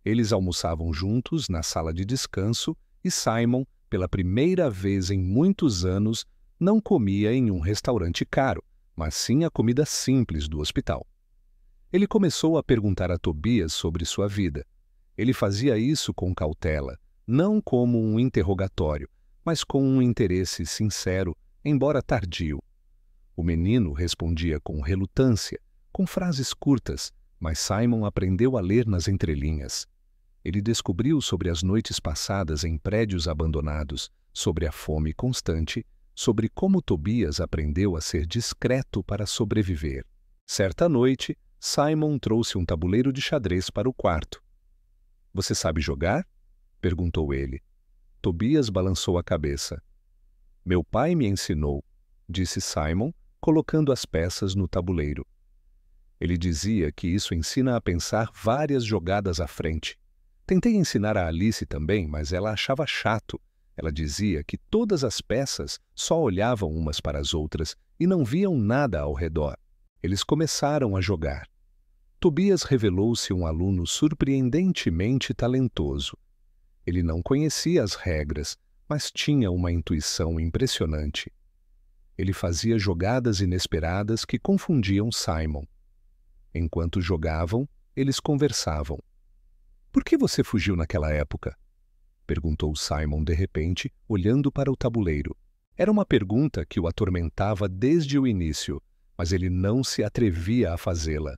Eles almoçavam juntos na sala de descanso e Simon, pela primeira vez em muitos anos, não comia em um restaurante caro, mas sim a comida simples do hospital. Ele começou a perguntar a Tobias sobre sua vida. Ele fazia isso com cautela, não como um interrogatório, mas com um interesse sincero, embora tardio. O menino respondia com relutância, com frases curtas, mas Simon aprendeu a ler nas entrelinhas. Ele descobriu sobre as noites passadas em prédios abandonados, sobre a fome constante, sobre como Tobias aprendeu a ser discreto para sobreviver. Certa noite, Simon trouxe um tabuleiro de xadrez para o quarto. — Você sabe jogar? Perguntou ele. Tobias balançou a cabeça. — Meu pai me ensinou, disse Simon, colocando as peças no tabuleiro. Ele dizia que isso ensina a pensar várias jogadas à frente. Tentei ensinar a Alice também, mas ela achava chato. Ela dizia que todas as peças só olhavam umas para as outras e não viam nada ao redor. Eles começaram a jogar. Tobias revelou-se um aluno surpreendentemente talentoso. Ele não conhecia as regras, mas tinha uma intuição impressionante. Ele fazia jogadas inesperadas que confundiam Simon. Enquanto jogavam, eles conversavam. — Por que você fugiu naquela época? Perguntou Simon de repente, olhando para o tabuleiro. Era uma pergunta que o atormentava desde o início, mas ele não se atrevia a fazê-la.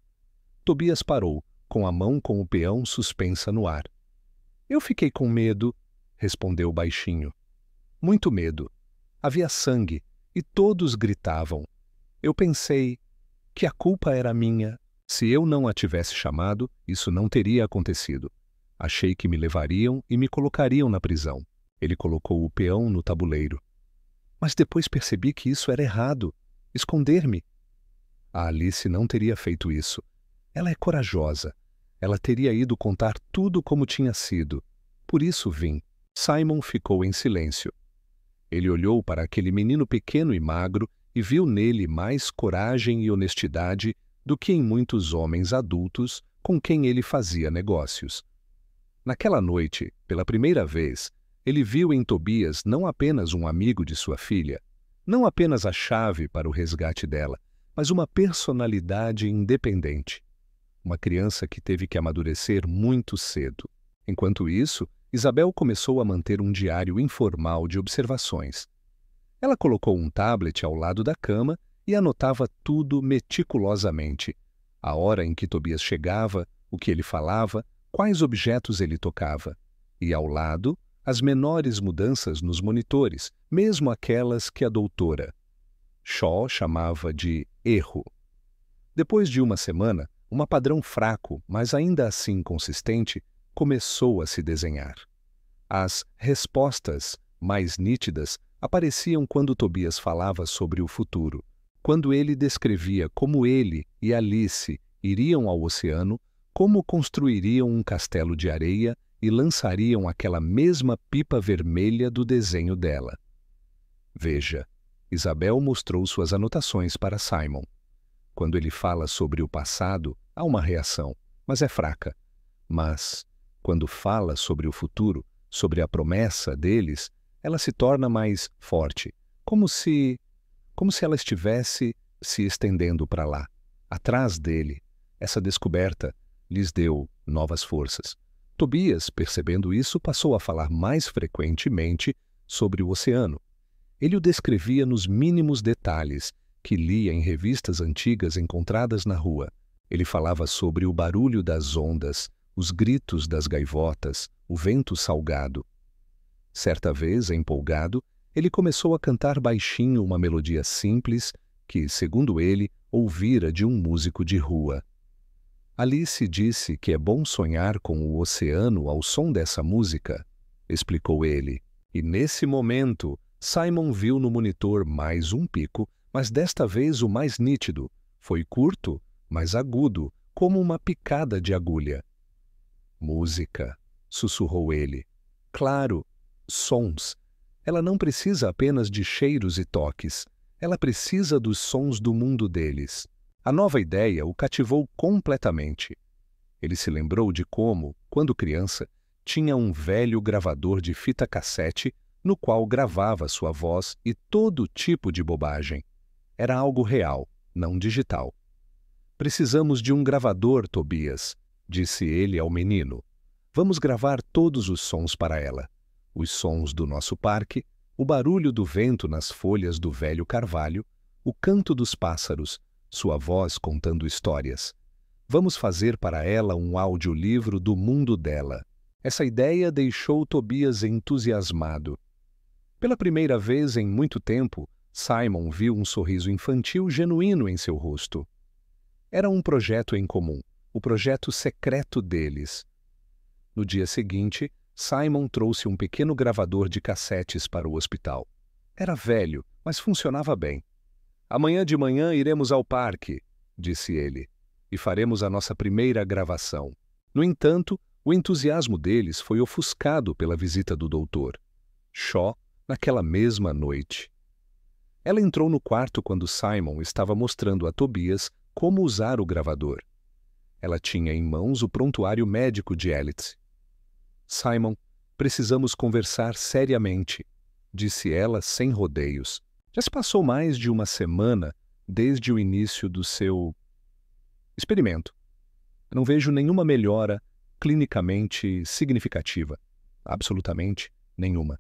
Tobias parou, com a mão com o peão suspensa no ar. — Eu fiquei com medo, respondeu baixinho. Muito medo. Havia sangue, e todos gritavam. Eu pensei que a culpa era minha. Se eu não a tivesse chamado, isso não teria acontecido. Achei que me levariam e me colocariam na prisão. Ele colocou o peão no tabuleiro. Mas depois percebi que isso era errado. Esconder-me. A Alice não teria feito isso. Ela é corajosa. Ela teria ido contar tudo como tinha sido. Por isso vim. Simon ficou em silêncio. Ele olhou para aquele menino pequeno e magro e viu nele mais coragem e honestidade do que em muitos homens adultos com quem ele fazia negócios. Naquela noite, pela primeira vez, ele viu em Tobias não apenas um amigo de sua filha, não apenas a chave para o resgate dela, mas uma personalidade independente. Uma criança que teve que amadurecer muito cedo. Enquanto isso, Isabel começou a manter um diário informal de observações. Ela colocou um tablet ao lado da cama e anotava tudo meticulosamente. A hora em que Tobias chegava, o que ele falava, quais objetos ele tocava. E, ao lado, as menores mudanças nos monitores, mesmo aquelas que a doutora Shaw chamava de erro. Depois de uma semana, um padrão fraco, mas ainda assim consistente, começou a se desenhar. As respostas mais nítidas apareciam quando Tobias falava sobre o futuro, quando ele descrevia como ele e Alice iriam ao oceano, como construiriam um castelo de areia e lançariam aquela mesma pipa vermelha do desenho dela. Veja, Isabel mostrou suas anotações para Simon. Quando ele fala sobre o passado, há uma reação, mas é fraca. Mas, quando fala sobre o futuro, sobre a promessa deles, ela se torna mais forte, como se ela estivesse se estendendo para lá, atrás dele. Essa descoberta lhes deu novas forças. Tobias, percebendo isso, passou a falar mais frequentemente sobre o oceano. Ele o descrevia nos mínimos detalhes, que lia em revistas antigas encontradas na rua. Ele falava sobre o barulho das ondas, os gritos das gaivotas, o vento salgado. Certa vez, empolgado, ele começou a cantar baixinho uma melodia simples que, segundo ele, ouvira de um músico de rua. Alice disse que é bom sonhar com o oceano ao som dessa música, explicou ele. E nesse momento, Simon viu no monitor mais um pico, mas desta vez o mais nítido. Foi curto, mas agudo, como uma picada de agulha. Música, sussurrou ele. Claro, sons. Ela não precisa apenas de cheiros e toques. Ela precisa dos sons do mundo deles. A nova ideia o cativou completamente. Ele se lembrou de como, quando criança, tinha um velho gravador de fita cassete no qual gravava sua voz e todo tipo de bobagem. Era algo real, não digital. Precisamos de um gravador, Tobias, disse ele ao menino. Vamos gravar todos os sons para ela. Os sons do nosso parque, o barulho do vento nas folhas do velho carvalho, o canto dos pássaros, sua voz contando histórias. Vamos fazer para ela um audiolivro do mundo dela. Essa ideia deixou Tobias entusiasmado. Pela primeira vez em muito tempo, Simon viu um sorriso infantil genuíno em seu rosto. Era um projeto em comum, o projeto secreto deles. No dia seguinte, Simon trouxe um pequeno gravador de cassetes para o hospital. Era velho, mas funcionava bem. Amanhã de manhã iremos ao parque, disse ele, e faremos a nossa primeira gravação. No entanto, o entusiasmo deles foi ofuscado pela visita do doutor. Shaw, naquela mesma noite. Ela entrou no quarto quando Simon estava mostrando a Tobias como usar o gravador. Ela tinha em mãos o prontuário médico de Alice. Simon, precisamos conversar seriamente, disse ela sem rodeios. Já se passou mais de uma semana desde o início do seu experimento. Não vejo nenhuma melhora clinicamente significativa. Absolutamente nenhuma.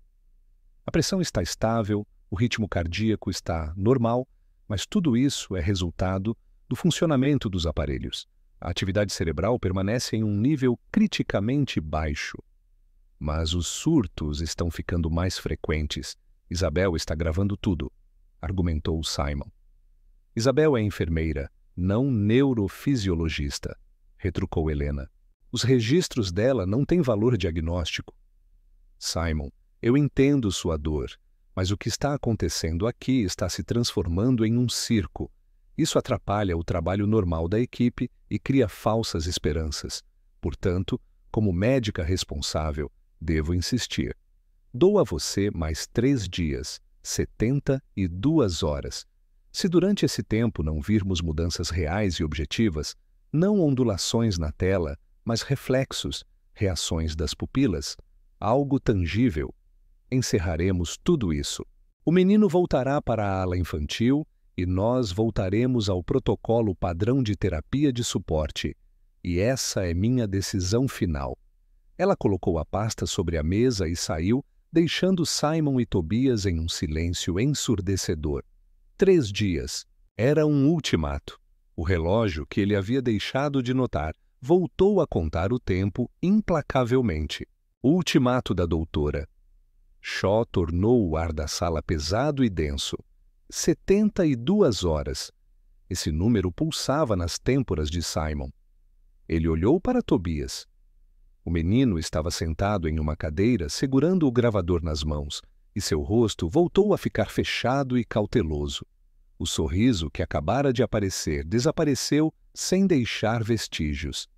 A pressão está estável, o ritmo cardíaco está normal, mas tudo isso é resultado do funcionamento dos aparelhos. A atividade cerebral permanece em um nível criticamente baixo. Mas os surtos estão ficando mais frequentes. Isabel está gravando tudo, argumentou Simon. Isabel é enfermeira, não neurofisiologista, retrucou Helena. Os registros dela não têm valor diagnóstico. Simon, eu entendo sua dor, mas o que está acontecendo aqui está se transformando em um circo. Isso atrapalha o trabalho normal da equipe e cria falsas esperanças. Portanto, como médica responsável, devo insistir. Dou a você mais 3 dias, 72 horas. Se durante esse tempo não virmos mudanças reais e objetivas, não ondulações na tela, mas reflexos, reações das pupilas, algo tangível, encerraremos tudo isso. O menino voltará para a ala infantil e nós voltaremos ao protocolo padrão de terapia de suporte. E essa é minha decisão final. Ela colocou a pasta sobre a mesa e saiu, deixando Simon e Tobias em um silêncio ensurdecedor. 3 dias. Era um ultimato. O relógio que ele havia deixado de notar voltou a contar o tempo implacavelmente. O ultimato da doutora. Shaw tornou o ar da sala pesado e denso. 72 horas. Esse número pulsava nas têmporas de Simon. Ele olhou para Tobias. O menino estava sentado em uma cadeira, segurando o gravador nas mãos, e seu rosto voltou a ficar fechado e cauteloso. O sorriso que acabara de aparecer desapareceu sem deixar vestígios.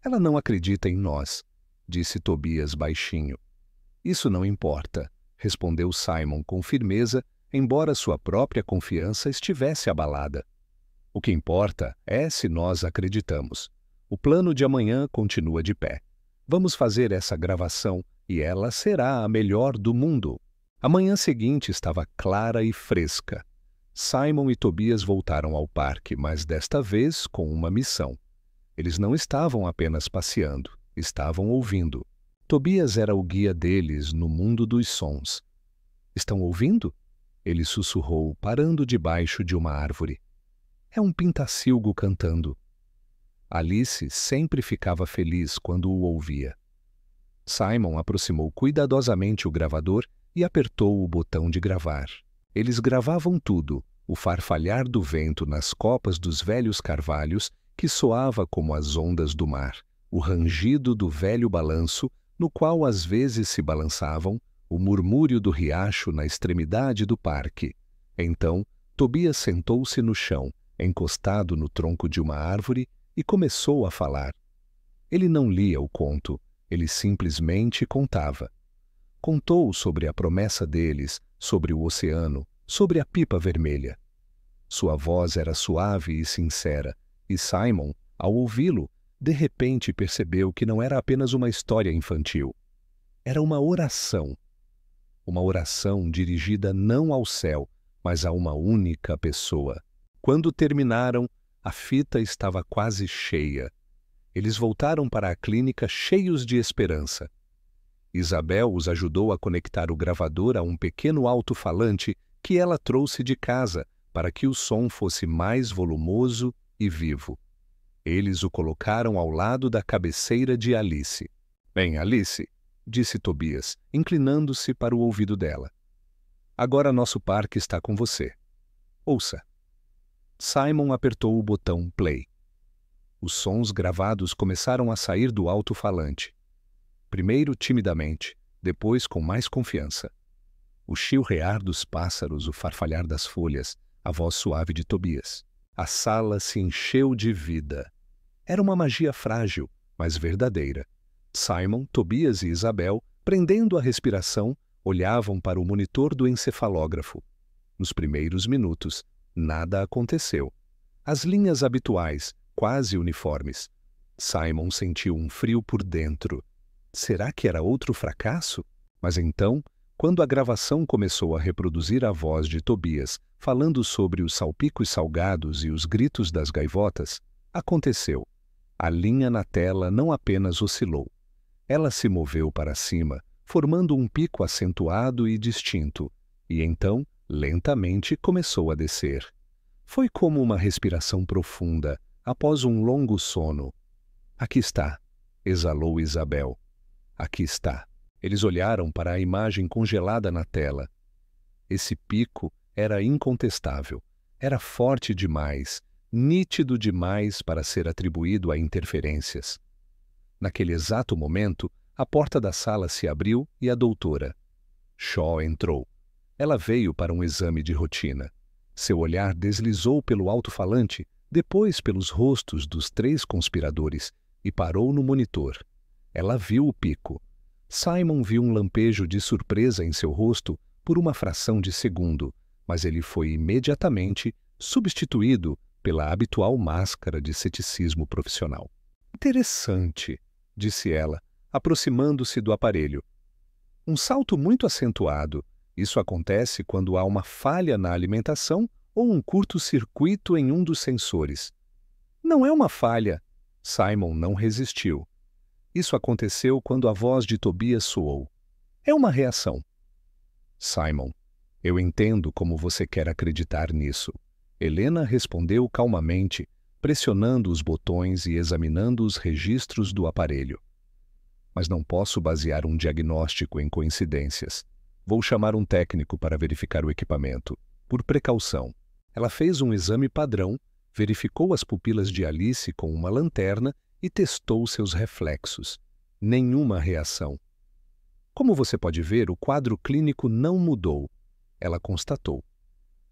Ela não acredita em nós, disse Tobias baixinho. Isso não importa, respondeu Simon com firmeza, embora sua própria confiança estivesse abalada. O que importa é se nós acreditamos. O plano de amanhã continua de pé. Vamos fazer essa gravação e ela será a melhor do mundo. A manhã seguinte estava clara e fresca. Simon e Tobias voltaram ao parque, mas desta vez com uma missão. Eles não estavam apenas passeando, estavam ouvindo. Tobias era o guia deles no mundo dos sons. Estão ouvindo? Ele sussurrou, parando debaixo de uma árvore. É um pintacilgo cantando. Alice sempre ficava feliz quando o ouvia. Simon aproximou cuidadosamente o gravador e apertou o botão de gravar. Eles gravavam tudo, o farfalhar do vento nas copas dos velhos carvalhos, que soava como as ondas do mar, o rangido do velho balanço, no qual às vezes se balançavam, o murmúrio do riacho na extremidade do parque. Então, Tobias sentou-se no chão, encostado no tronco de uma árvore, e começou a falar. Ele não lia o conto, ele simplesmente contava. Contou sobre a promessa deles, sobre o oceano, sobre a pipa vermelha. Sua voz era suave e sincera, e Simon, ao ouvi-lo, de repente percebeu que não era apenas uma história infantil. Era uma oração. Uma oração dirigida não ao céu, mas a uma única pessoa. Quando terminaram, a fita estava quase cheia. Eles voltaram para a clínica cheios de esperança. Isabel os ajudou a conectar o gravador a um pequeno alto-falante que ela trouxe de casa para que o som fosse mais volumoso e vivo. Eles o colocaram ao lado da cabeceira de Alice. "Bem, Alice", disse Tobias, inclinando-se para o ouvido dela. "Agora nosso parque está com você. Ouça." Simon apertou o botão play. Os sons gravados começaram a sair do alto-falante. Primeiro timidamente, depois com mais confiança. O chilrear dos pássaros, o farfalhar das folhas, a voz suave de Tobias. A sala se encheu de vida. Era uma magia frágil, mas verdadeira. Simon, Tobias e Isabel, prendendo a respiração, olhavam para o monitor do encefalógrafo. Nos primeiros minutos, nada aconteceu. As linhas habituais, quase uniformes. Simon sentiu um frio por dentro. Será que era outro fracasso? Mas então, quando a gravação começou a reproduzir a voz de Tobias falando sobre os salpicos salgados e os gritos das gaivotas, aconteceu. A linha na tela não apenas oscilou. Ela se moveu para cima, formando um pico acentuado e distinto, e então, lentamente, começou a descer. Foi como uma respiração profunda, após um longo sono. "Aqui está", exalou Isabel. "Aqui está." Eles olharam para a imagem congelada na tela. Esse pico era incontestável. Era forte demais, nítido demais para ser atribuído a interferências. Naquele exato momento, a porta da sala se abriu e a doutora Shaw entrou. Ela veio para um exame de rotina. Seu olhar deslizou pelo alto-falante, depois pelos rostos dos 3 conspiradores e parou no monitor. Ela viu o pico. Simon viu um lampejo de surpresa em seu rosto por uma fração de segundo, mas ele foi imediatamente substituído pela habitual máscara de ceticismo profissional. "Interessante", disse ela, aproximando-se do aparelho. "Um salto muito acentuado. Isso acontece quando há uma falha na alimentação ou um curto-circuito em um dos sensores." "Não é uma falha." Simon não resistiu. "Isso aconteceu quando a voz de Tobias soou. É uma reação." "Simon, eu entendo como você quer acreditar nisso." Helena respondeu calmamente, pressionando os botões e examinando os registros do aparelho. "Mas não posso basear um diagnóstico em coincidências. Vou chamar um técnico para verificar o equipamento, por precaução." Ela fez um exame padrão, verificou as pupilas de Alice com uma lanterna e testou seus reflexos. Nenhuma reação. "Como você pode ver, o quadro clínico não mudou", ela constatou.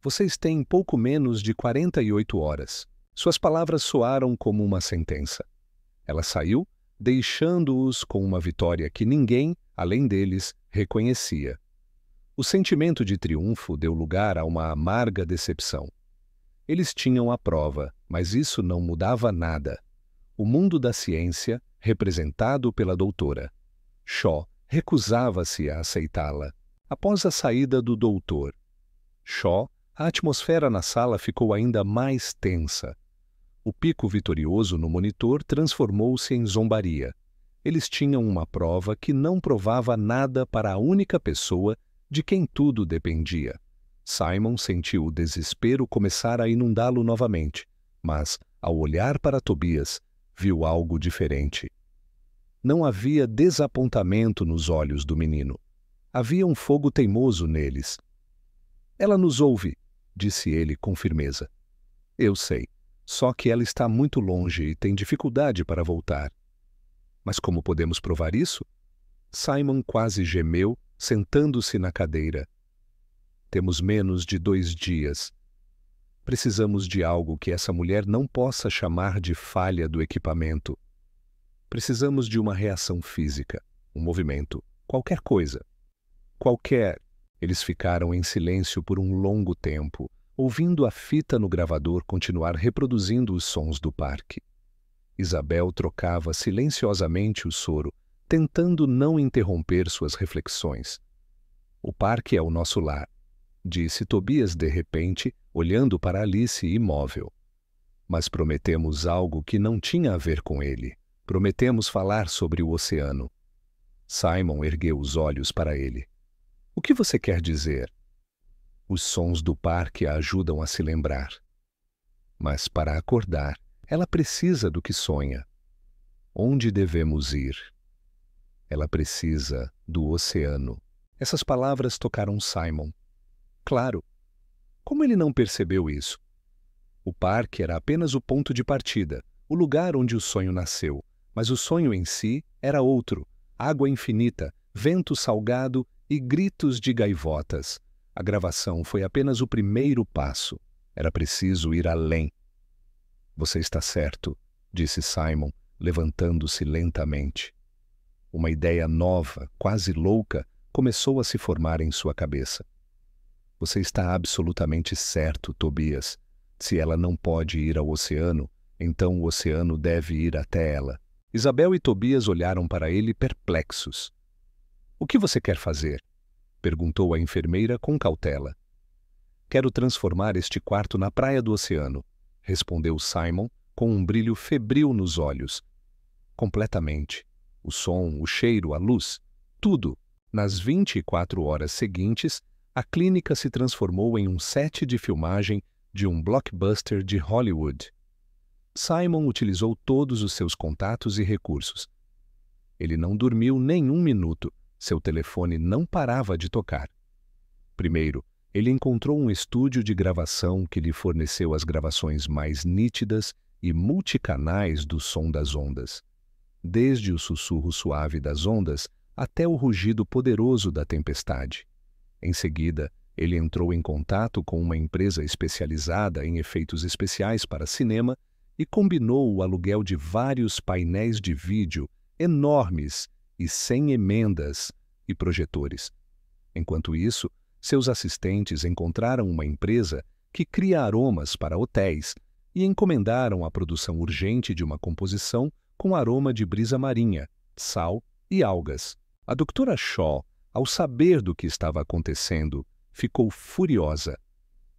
"Vocês têm pouco menos de 48 horas. Suas palavras soaram como uma sentença." Ela saiu, deixando-os com uma vitória que ninguém, além deles, reconhecia. O sentimento de triunfo deu lugar a uma amarga decepção. Eles tinham a prova, mas isso não mudava nada. O mundo da ciência, representado pela doutora Shaw, recusava-se a aceitá-la. Após a saída do doutor Shaw, a atmosfera na sala ficou ainda mais tensa. O pico vitorioso no monitor transformou-se em zombaria. Eles tinham uma prova que não provava nada para a única pessoa de quem tudo dependia. Simon sentiu o desespero começar a inundá-lo novamente, mas, ao olhar para Tobias, viu algo diferente. Não havia desapontamento nos olhos do menino. Havia um fogo teimoso neles. "Ela nos ouve", disse ele com firmeza. "Eu sei, só que ela está muito longe e tem dificuldade para voltar." "Mas como podemos provar isso?" Simon quase gemeu, sentando-se na cadeira. "Temos menos de 2 dias. Precisamos de algo que essa mulher não possa chamar de falha do equipamento. Precisamos de uma reação física, um movimento, qualquer coisa." "Qualquer." Eles ficaram em silêncio por um longo tempo, ouvindo a fita no gravador continuar reproduzindo os sons do parque. Isabel trocava silenciosamente o soro, tentando não interromper suas reflexões. "O parque é o nosso lar", disse Tobias de repente, olhando para Alice imóvel. Mas prometemos algo que não tinha a ver com ele. Prometemos falar sobre o oceano. Simon ergueu os olhos para ele. O que você quer dizer? Os sons do parque a ajudam a se lembrar. Mas para acordar, ela precisa do que sonha. Onde devemos ir? Ela precisa do oceano. Essas palavras tocaram Simon. Claro. Como ele não percebeu isso? O parque era apenas o ponto de partida, o lugar onde o sonho nasceu, mas o sonho em si era outro: água infinita, vento salgado e gritos de gaivotas. A gravação foi apenas o primeiro passo. Era preciso ir além. Você está certo, disse Simon, levantando-se lentamente. Uma ideia nova, quase louca, começou a se formar em sua cabeça. Você está absolutamente certo, Tobias. Se ela não pode ir ao oceano, então o oceano deve ir até ela. Isabel e Tobias olharam para ele perplexos. O que você quer fazer? Perguntou a enfermeira com cautela. Quero transformar este quarto na praia do oceano, respondeu Simon com um brilho febril nos olhos. Completamente. O som, o cheiro, a luz, tudo. Nas 24 horas seguintes, a clínica se transformou em um set de filmagem de um blockbuster de Hollywood. Simon utilizou todos os seus contatos e recursos. Ele não dormiu nem um minuto. Seu telefone não parava de tocar. Primeiro, ele encontrou um estúdio de gravação que lhe forneceu as gravações mais nítidas e multicanais do som das ondas. Desde o sussurro suave das ondas até o rugido poderoso da tempestade. Em seguida, ele entrou em contato com uma empresa especializada em efeitos especiais para cinema e combinou o aluguel de vários painéis de vídeo enormes e sem emendas e projetores. Enquanto isso, seus assistentes encontraram uma empresa que cria aromas para hotéis e encomendaram a produção urgente de uma composição com aroma de brisa marinha, sal e algas. A doutora Shaw, ao saber do que estava acontecendo, ficou furiosa.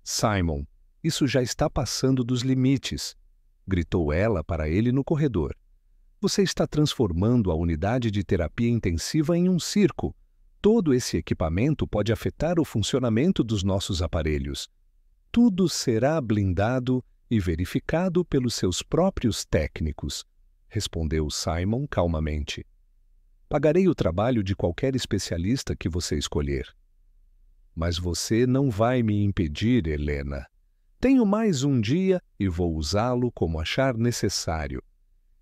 Simon, isso já está passando dos limites, gritou ela para ele no corredor. Você está transformando a unidade de terapia intensiva em um circo. Todo esse equipamento pode afetar o funcionamento dos nossos aparelhos. Tudo será blindado e verificado pelos seus próprios técnicos, respondeu Simon calmamente. Pagarei o trabalho de qualquer especialista que você escolher. Mas você não vai me impedir, Helena. Tenho mais um dia e vou usá-lo como achar necessário.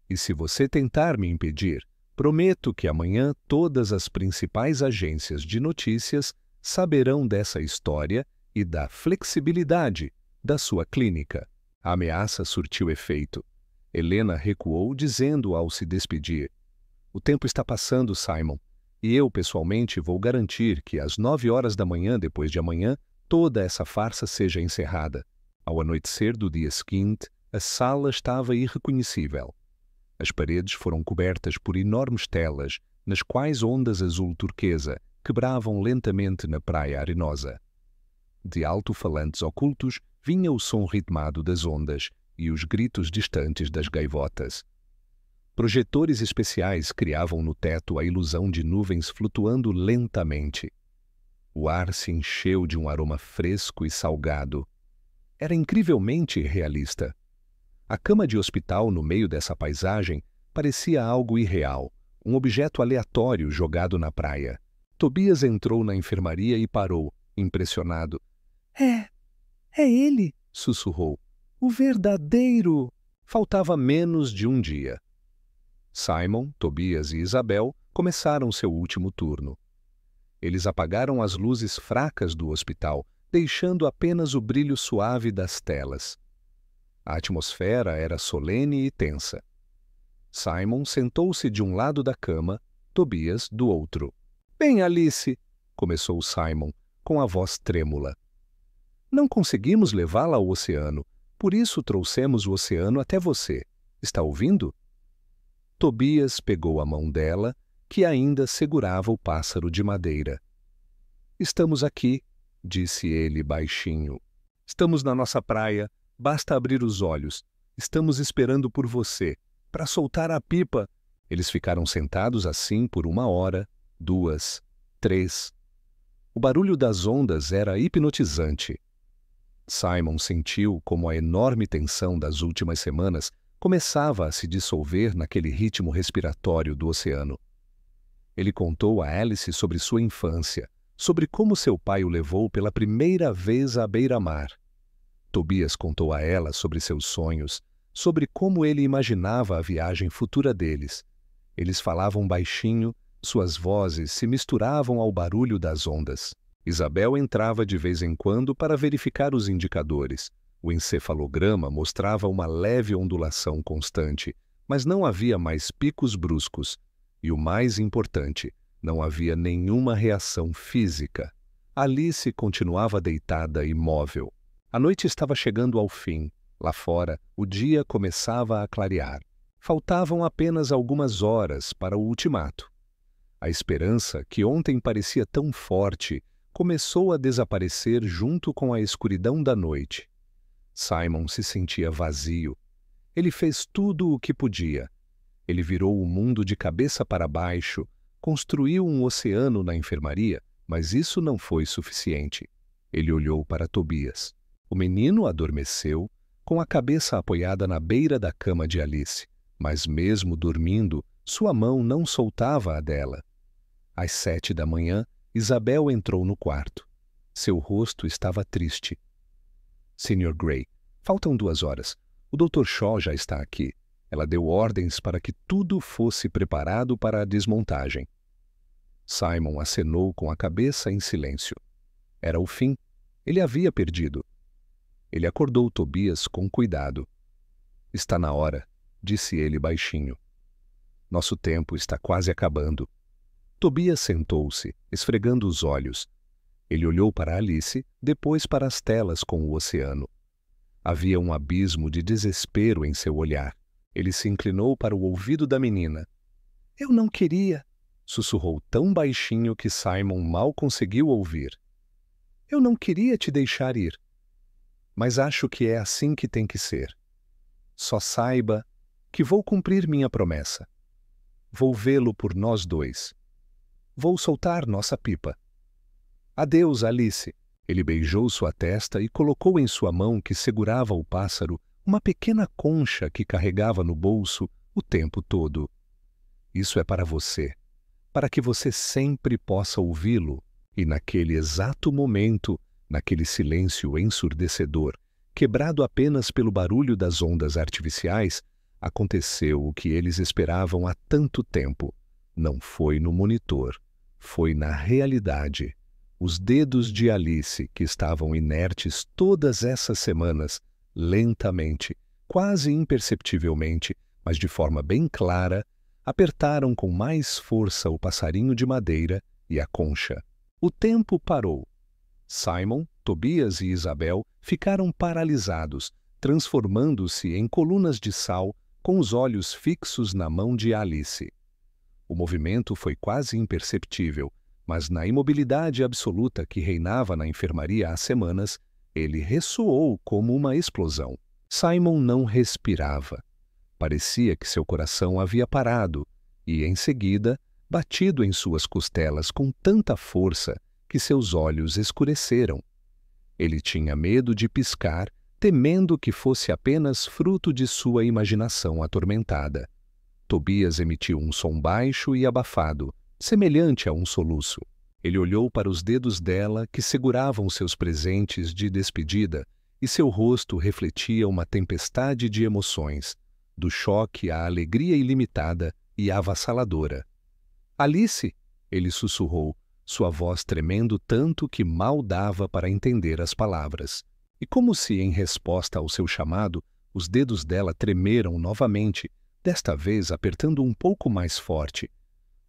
E se você tentar me impedir, prometo que amanhã todas as principais agências de notícias saberão dessa história e da flexibilidade da sua clínica. A ameaça surtiu efeito. Helena recuou, dizendo ao se despedir: o tempo está passando, Simon, e eu, pessoalmente, vou garantir que às 9 horas da manhã depois de amanhã toda essa farsa seja encerrada. Ao anoitecer do dia seguinte, a sala estava irreconhecível. As paredes foram cobertas por enormes telas, nas quais ondas azul turquesa quebravam lentamente na praia arenosa. De alto-falantes ocultos vinha o som ritmado das ondas e os gritos distantes das gaivotas. Projetores especiais criavam no teto a ilusão de nuvens flutuando lentamente. O ar se encheu de um aroma fresco e salgado. Era incrivelmente realista. A cama de hospital no meio dessa paisagem parecia algo irreal, um objeto aleatório jogado na praia. Tobias entrou na enfermaria e parou, impressionado. É ele, sussurrou. O verdadeiro! Faltava menos de um dia. Simon, Tobias e Isabel começaram seu último turno. Eles apagaram as luzes fracas do hospital, deixando apenas o brilho suave das telas. A atmosfera era solene e tensa. Simon sentou-se de um lado da cama, Tobias do outro. Bem, Alice, começou Simon, com a voz trêmula. Não conseguimos levá-la ao oceano, por isso trouxemos o oceano até você. Está ouvindo? Tobias pegou a mão dela, que ainda segurava o pássaro de madeira. Estamos aqui, disse ele baixinho. Estamos na nossa praia, basta abrir os olhos. Estamos esperando por você, para soltar a pipa. Eles ficaram sentados assim por 1 hora, 2, 3. O barulho das ondas era hipnotizante. Simon sentiu como a enorme tensão das últimas semanas começava a se dissolver naquele ritmo respiratório do oceano. Ele contou a Alice sobre sua infância, sobre como seu pai o levou pela primeira vez à beira-mar. Tobias contou a ela sobre seus sonhos, sobre como ele imaginava a viagem futura deles. Eles falavam baixinho, suas vozes se misturavam ao barulho das ondas. Isabel entrava de vez em quando para verificar os indicadores. O encefalograma mostrava uma leve ondulação constante, mas não havia mais picos bruscos. E o mais importante, não havia nenhuma reação física. Alice continuava deitada imóvel. A noite estava chegando ao fim. Lá fora, o dia começava a clarear. Faltavam apenas algumas horas para o ultimato. A esperança, que ontem parecia tão forte, começou a desaparecer junto com a escuridão da noite. Simon se sentia vazio. Ele fez tudo o que podia. Ele virou o mundo de cabeça para baixo, construiu um oceano na enfermaria, mas isso não foi suficiente. Ele olhou para Tobias. O menino adormeceu, com a cabeça apoiada na beira da cama de Alice, mas mesmo dormindo, sua mão não soltava a dela. Às 7 da manhã, Isabel entrou no quarto. Seu rosto estava triste. Sr. Gray, faltam 2 horas. O Dr. Shaw já está aqui. Ela deu ordens para que tudo fosse preparado para a desmontagem. Simon acenou com a cabeça em silêncio. Era o fim. Ele havia perdido. Ele acordou Tobias com cuidado. Está na hora, disse ele baixinho. Nosso tempo está quase acabando. Tobias sentou-se, esfregando os olhos. Ele olhou para Alice, depois para as telas com o oceano. Havia um abismo de desespero em seu olhar. Ele se inclinou para o ouvido da menina. Eu não queria, sussurrou tão baixinho que Simon mal conseguiu ouvir. Eu não queria te deixar ir. Mas acho que é assim que tem que ser. Só saiba que vou cumprir minha promessa. Vou vê-lo por nós dois. Vou soltar nossa pipa. Adeus, Alice. Ele beijou sua testa e colocou em sua mão que segurava o pássaro uma pequena concha que carregava no bolso o tempo todo. Isso é para você, para que você sempre possa ouvi-lo. E naquele exato momento, naquele silêncio ensurdecedor, quebrado apenas pelo barulho das ondas artificiais, aconteceu o que eles esperavam há tanto tempo. Não foi no monitor, foi na realidade. Os dedos de Alice, que estavam inertes todas essas semanas, lentamente, quase imperceptivelmente, mas de forma bem clara, apertaram com mais força o passarinho de madeira e a concha. O tempo parou. Simon, Tobias e Isabel ficaram paralisados, transformando-se em colunas de sal, com os olhos fixos na mão de Alice. O movimento foi quase imperceptível, mas na imobilidade absoluta que reinava na enfermaria há semanas, ele ressoou como uma explosão. Simon não respirava. Parecia que seu coração havia parado e, em seguida, batido em suas costelas com tanta força que seus olhos escureceram. Ele tinha medo de piscar, temendo que fosse apenas fruto de sua imaginação atormentada. Tobias emitiu um som baixo e abafado, semelhante a um soluço. Ele olhou para os dedos dela que seguravam seus presentes de despedida e seu rosto refletia uma tempestade de emoções, do choque à alegria ilimitada e avassaladora. Alice, ele sussurrou, sua voz tremendo tanto que mal dava para entender as palavras. E como se, em resposta ao seu chamado, os dedos dela tremeram novamente, desta vez apertando um pouco mais forte.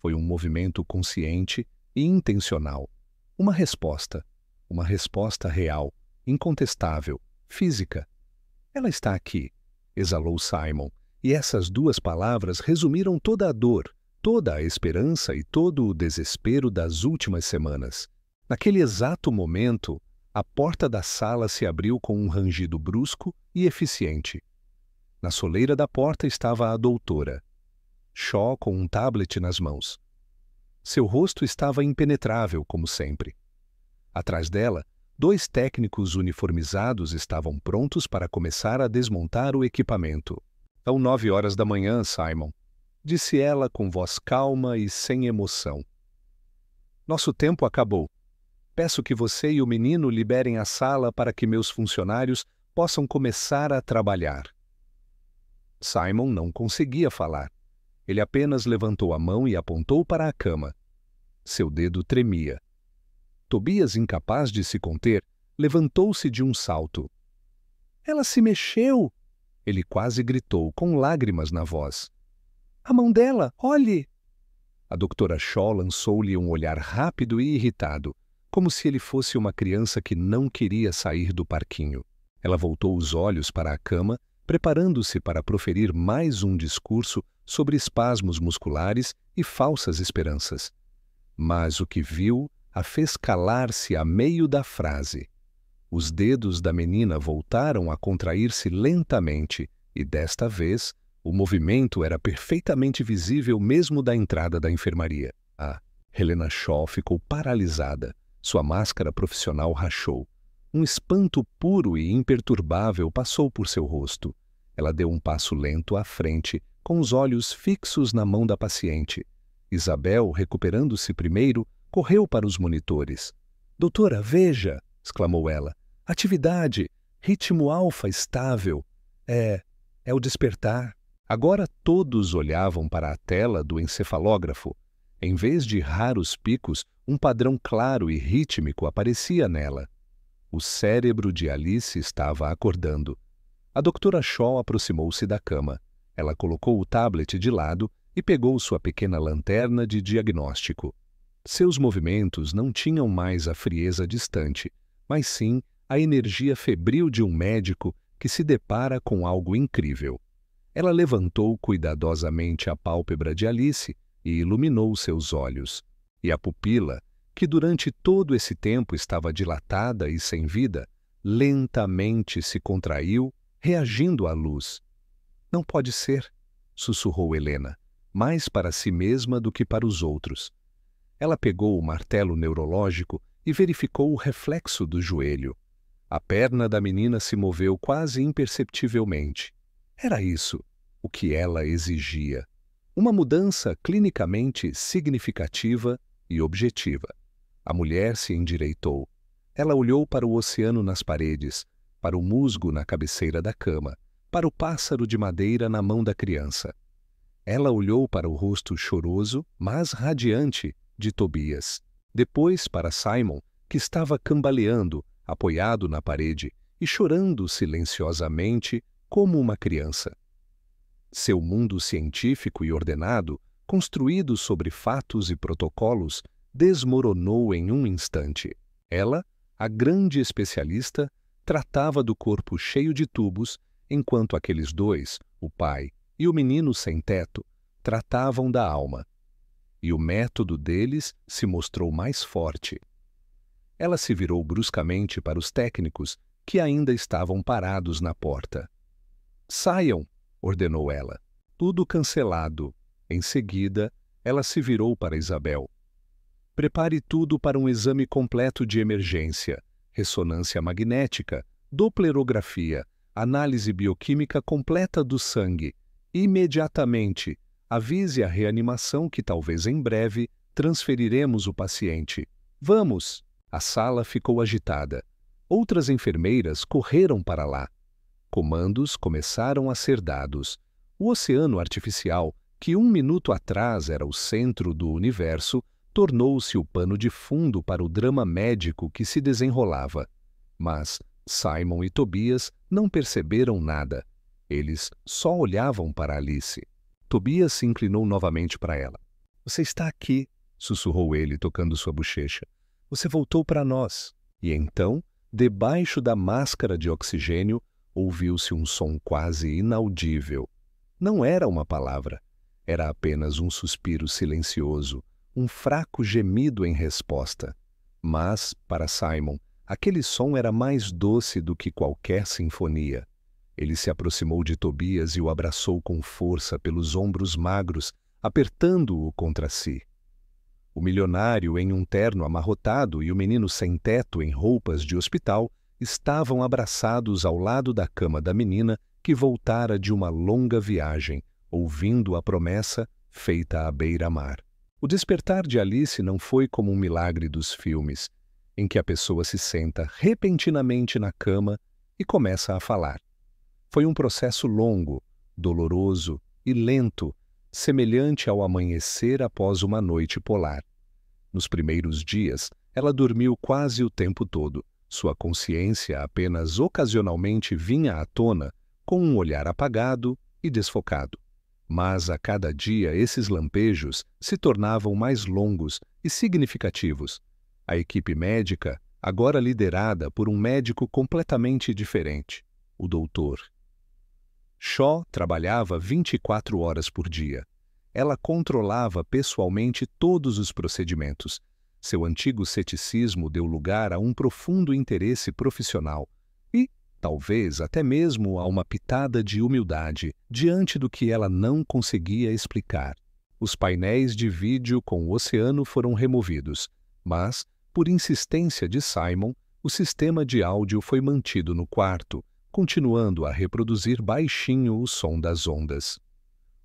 Foi um movimento consciente e intencional. Uma resposta real, incontestável, física. Ela está aqui, exalou Simon, e essas 2 palavras resumiram toda a dor, toda a esperança e todo o desespero das últimas semanas. Naquele exato momento, A porta da sala se abriu com um rangido brusco e eficiente. Na soleira da porta estava a doutora, Shaw com um tablet nas mãos. Seu rosto estava impenetrável, como sempre. Atrás dela, 2 técnicos uniformizados estavam prontos para começar a desmontar o equipamento. São 9 horas da manhã, Simon, disse ela com voz calma e sem emoção. Nosso tempo acabou. Peço que você e o menino liberem a sala para que meus funcionários possam começar a trabalhar. Simon não conseguia falar. Ele apenas levantou a mão e apontou para a cama. Seu dedo tremia. Tobias, incapaz de se conter, levantou-se de um salto. Ela se mexeu! Ele quase gritou, com lágrimas na voz. A mão dela, olhe! A doutora Shaw lançou-lhe um olhar rápido e irritado, como se ele fosse uma criança que não queria sair do parquinho. Ela voltou os olhos para a cama, preparando-se para proferir mais um discurso sobre espasmos musculares e falsas esperanças. Mas o que viu a fez calar-se a meio da frase. Os dedos da menina voltaram a contrair-se lentamente e, desta vez, o movimento era perfeitamente visível mesmo da entrada da enfermaria. Helena Shaw ficou paralisada. Sua máscara profissional rachou. Um espanto puro e imperturbável passou por seu rosto. Ela deu um passo lento à frente, com os olhos fixos na mão da paciente. Isabel, recuperando-se primeiro, correu para os monitores. Doutora, veja! Exclamou ela. Atividade! Ritmo alfa estável. É o despertar. Agora todos olhavam para a tela do encefalógrafo. Em vez de raros picos, um padrão claro e rítmico aparecia nela. O cérebro de Alice estava acordando. A doutora Shaw aproximou-se da cama. Ela colocou o tablet de lado e pegou sua pequena lanterna de diagnóstico. Seus movimentos não tinham mais a frieza distante, mas sim a energia febril de um médico que se depara com algo incrível. Ela levantou cuidadosamente a pálpebra de Alice e iluminou seus olhos. E a pupila, que durante todo esse tempo estava dilatada e sem vida, lentamente se contraiu, reagindo à luz. Não pode ser, sussurrou Helena, mais para si mesma do que para os outros. Ela pegou o martelo neurológico e verificou o reflexo do joelho. A perna da menina se moveu quase imperceptivelmente. Era isso o que ela exigia. Uma mudança clinicamente significativa e objetiva. A mulher se endireitou. Ela olhou para o oceano nas paredes, para o musgo na cabeceira da cama, para o pássaro de madeira na mão da criança. Ela olhou para o rosto choroso, mas radiante, de Tobias. Depois para Simon, que estava cambaleando, apoiado na parede e chorando silenciosamente como uma criança. Seu mundo científico e ordenado, construído sobre fatos e protocolos, desmoronou em um instante. Ela, a grande especialista, tratava do corpo cheio de tubos, enquanto aqueles dois, o pai e o menino sem teto, tratavam da alma. E o método deles se mostrou mais forte. Ela se virou bruscamente para os técnicos, que ainda estavam parados na porta. Saiam! Ordenou ela. Tudo cancelado. Em seguida, ela se virou para Isabel. Prepare tudo para um exame completo de emergência, ressonância magnética, doplerografia, análise bioquímica completa do sangue. Imediatamente, avise a reanimação que talvez em breve transferiremos o paciente. Vamos! A sala ficou agitada. Outras enfermeiras correram para lá. Comandos começaram a ser dados. O oceano artificial, que 1 minuto atrás era o centro do universo, tornou-se o pano de fundo para o drama médico que se desenrolava. Mas Simon e Tobias não perceberam nada. Eles só olhavam para Alice. Tobias se inclinou novamente para ela. — Você está aqui, sussurrou ele, tocando sua bochecha. Você voltou para nós. E então, debaixo da máscara de oxigênio, ouviu-se um som quase inaudível. Não era uma palavra. Era apenas um suspiro silencioso, um fraco gemido em resposta. Mas, para Simon, Aquele som era mais doce do que qualquer sinfonia. Ele se aproximou de Tobias e o abraçou com força pelos ombros magros, apertando-o contra si. O milionário, em um terno amarrotado, e o menino sem teto, em roupas de hospital, estavam abraçados ao lado da cama da menina que voltara de uma longa viagem, ouvindo a promessa feita à beira-mar. O despertar de Alice não foi como um milagre dos filmes, em que a pessoa se senta repentinamente na cama e começa a falar. Foi um processo longo, doloroso e lento, semelhante ao amanhecer após uma noite polar. Nos primeiros dias, ela dormiu quase o tempo todo. Sua consciência apenas ocasionalmente vinha à tona, com um olhar apagado e desfocado. Mas a cada dia esses lampejos se tornavam mais longos e significativos. A equipe médica, agora liderada por um médico completamente diferente, o Dr. Shaw, trabalhava 24 horas por dia. Ela controlava pessoalmente todos os procedimentos. Seu antigo ceticismo deu lugar a um profundo interesse profissional e, talvez até mesmo, a uma pitada de humildade diante do que ela não conseguia explicar. Os painéis de vídeo com o oceano foram removidos, mas, por insistência de Simon, o sistema de áudio foi mantido no quarto, continuando a reproduzir baixinho o som das ondas.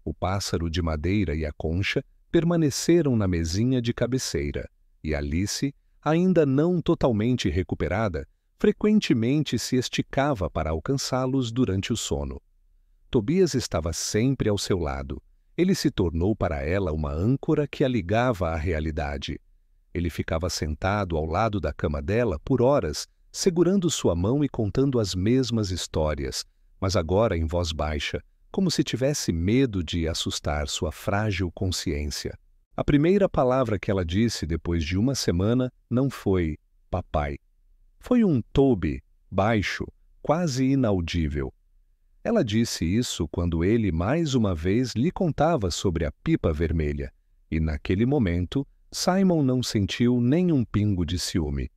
O pássaro de madeira e a concha permaneceram na mesinha de cabeceira, e Alice, ainda não totalmente recuperada, frequentemente se esticava para alcançá-los durante o sono. Tobias estava sempre ao seu lado. Ele se tornou para ela uma âncora que a ligava à realidade. Ele ficava sentado ao lado da cama dela por horas, segurando sua mão e contando as mesmas histórias, mas agora em voz baixa, como se tivesse medo de assustar sua frágil consciência. A primeira palavra que ela disse depois de uma semana não foi papai. Foi um Toby, baixo, quase inaudível. Ela disse isso quando ele mais uma vez lhe contava sobre a pipa vermelha, e naquele momento Simon não sentiu nem um pingo de ciúme.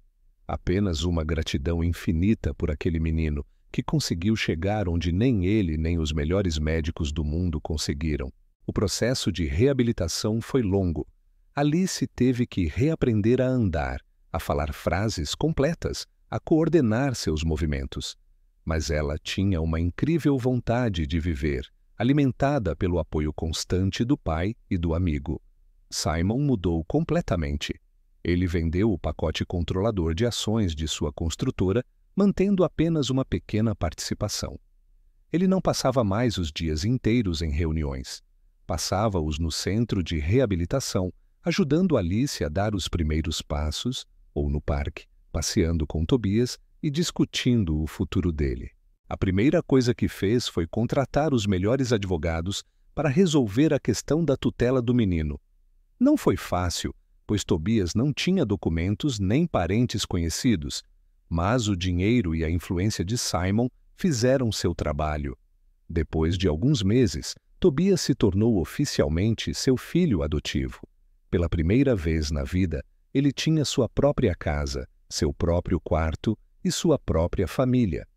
Apenas uma gratidão infinita por aquele menino que conseguiu chegar onde nem ele nem os melhores médicos do mundo conseguiram. O processo de reabilitação foi longo. Alice teve que reaprender a andar, a falar frases completas, a coordenar seus movimentos. Mas ela tinha uma incrível vontade de viver, alimentada pelo apoio constante do pai e do amigo. Simon mudou completamente. Ele vendeu o pacote controlador de ações de sua construtora, mantendo apenas uma pequena participação. Ele não passava mais os dias inteiros em reuniões. Passava-os no centro de reabilitação, ajudando Alice a dar os primeiros passos, ou no parque, passeando com Tobias e discutindo o futuro dele. A primeira coisa que fez foi contratar os melhores advogados para resolver a questão da tutela do menino. Não foi fácil, pois Tobias não tinha documentos nem parentes conhecidos, mas o dinheiro e a influência de Simon fizeram seu trabalho. Depois de alguns meses, Tobias se tornou oficialmente seu filho adotivo. Pela primeira vez na vida, ele tinha sua própria casa, seu próprio quarto e sua própria família.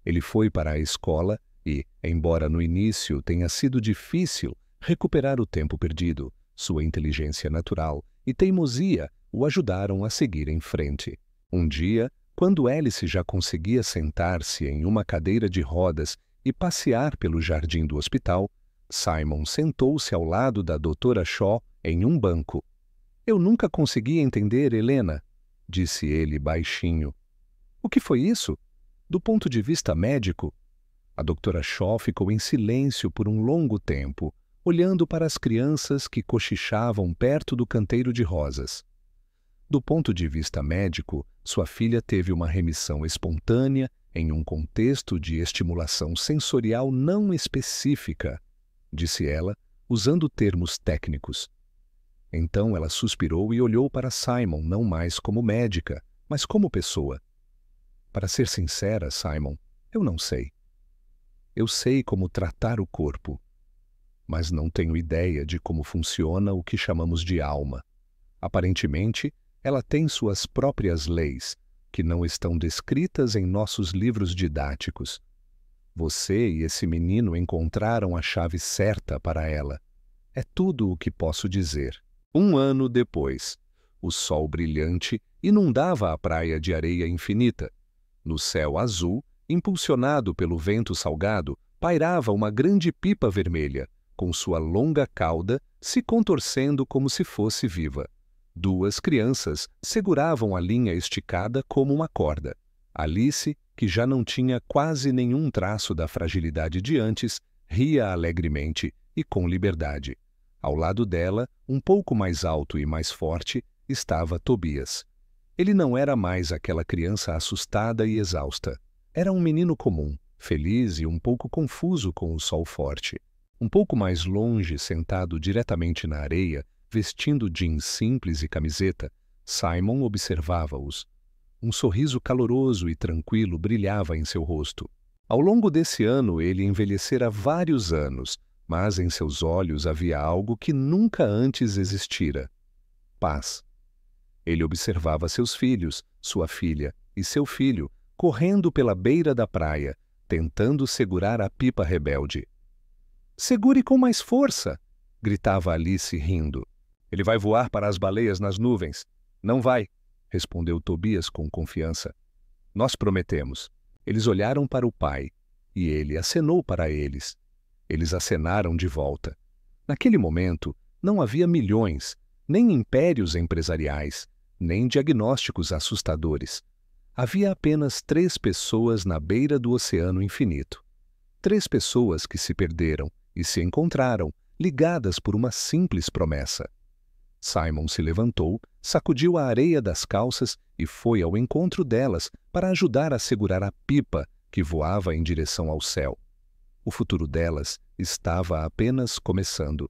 Ele foi para a escola e, embora no início tenha sido difícil recuperar o tempo perdido, sua inteligência natural e teimosia o ajudaram a seguir em frente. Um dia, quando Alice já conseguia sentar-se em uma cadeira de rodas e passear pelo jardim do hospital, Simon sentou-se ao lado da Dra. Shaw em um banco. "Eu nunca consegui entender, Helena", disse ele baixinho. "O que foi isso? Do ponto de vista médico?" A Dra. Shaw ficou em silêncio por um longo tempo, olhando para as crianças que cochichavam perto do canteiro de rosas. Do ponto de vista médico, sua filha teve uma remissão espontânea em um contexto de estimulação sensorial não específica, disse ela, usando termos técnicos. Então ela suspirou e olhou para Simon não mais como médica, mas como pessoa. "Para ser sincera, Simon, eu não sei. Eu sei como tratar o corpo, mas não tenho ideia de como funciona o que chamamos de alma. Aparentemente, ela tem suas próprias leis, que não estão descritas em nossos livros didáticos. Você e esse menino encontraram a chave certa para ela. É tudo o que posso dizer. 1 ano depois, o sol brilhante inundava a praia de areia infinita. No céu azul, impulsionado pelo vento salgado, pairava uma grande pipa vermelha, com sua longa cauda se contorcendo como se fosse viva. 2 crianças seguravam a linha esticada como uma corda. Alice, que já não tinha quase nenhum traço da fragilidade de antes, ria alegremente e com liberdade. Ao lado dela, um pouco mais alto e mais forte, estava Tobias. Ele não era mais aquela criança assustada e exausta. Era um menino comum, feliz e um pouco confuso com o sol forte. Um pouco mais longe, sentado diretamente na areia, vestindo jeans simples e camiseta, Simon observava-os. Um sorriso caloroso e tranquilo brilhava em seu rosto. Ao longo desse ano ele envelhecera vários anos, mas em seus olhos havia algo que nunca antes existira: paz. Ele observava seus filhos, sua filha e seu filho, correndo pela beira da praia, tentando segurar a pipa rebelde. "Segure com mais força!" gritava Alice rindo. "Ele vai voar para as baleias nas nuvens." "Não vai", respondeu Tobias com confiança. "Nós prometemos." Eles olharam para o pai, e ele acenou para eles. Eles acenaram de volta. Naquele momento, não havia milhões, nem impérios empresariais, nem diagnósticos assustadores. Havia apenas 3 pessoas na beira do oceano infinito. 3 pessoas que se perderam e se encontraram, ligadas por uma simples promessa. Simon se levantou, sacudiu a areia das calças e foi ao encontro delas para ajudar a segurar a pipa que voava em direção ao céu. O futuro delas estava apenas começando.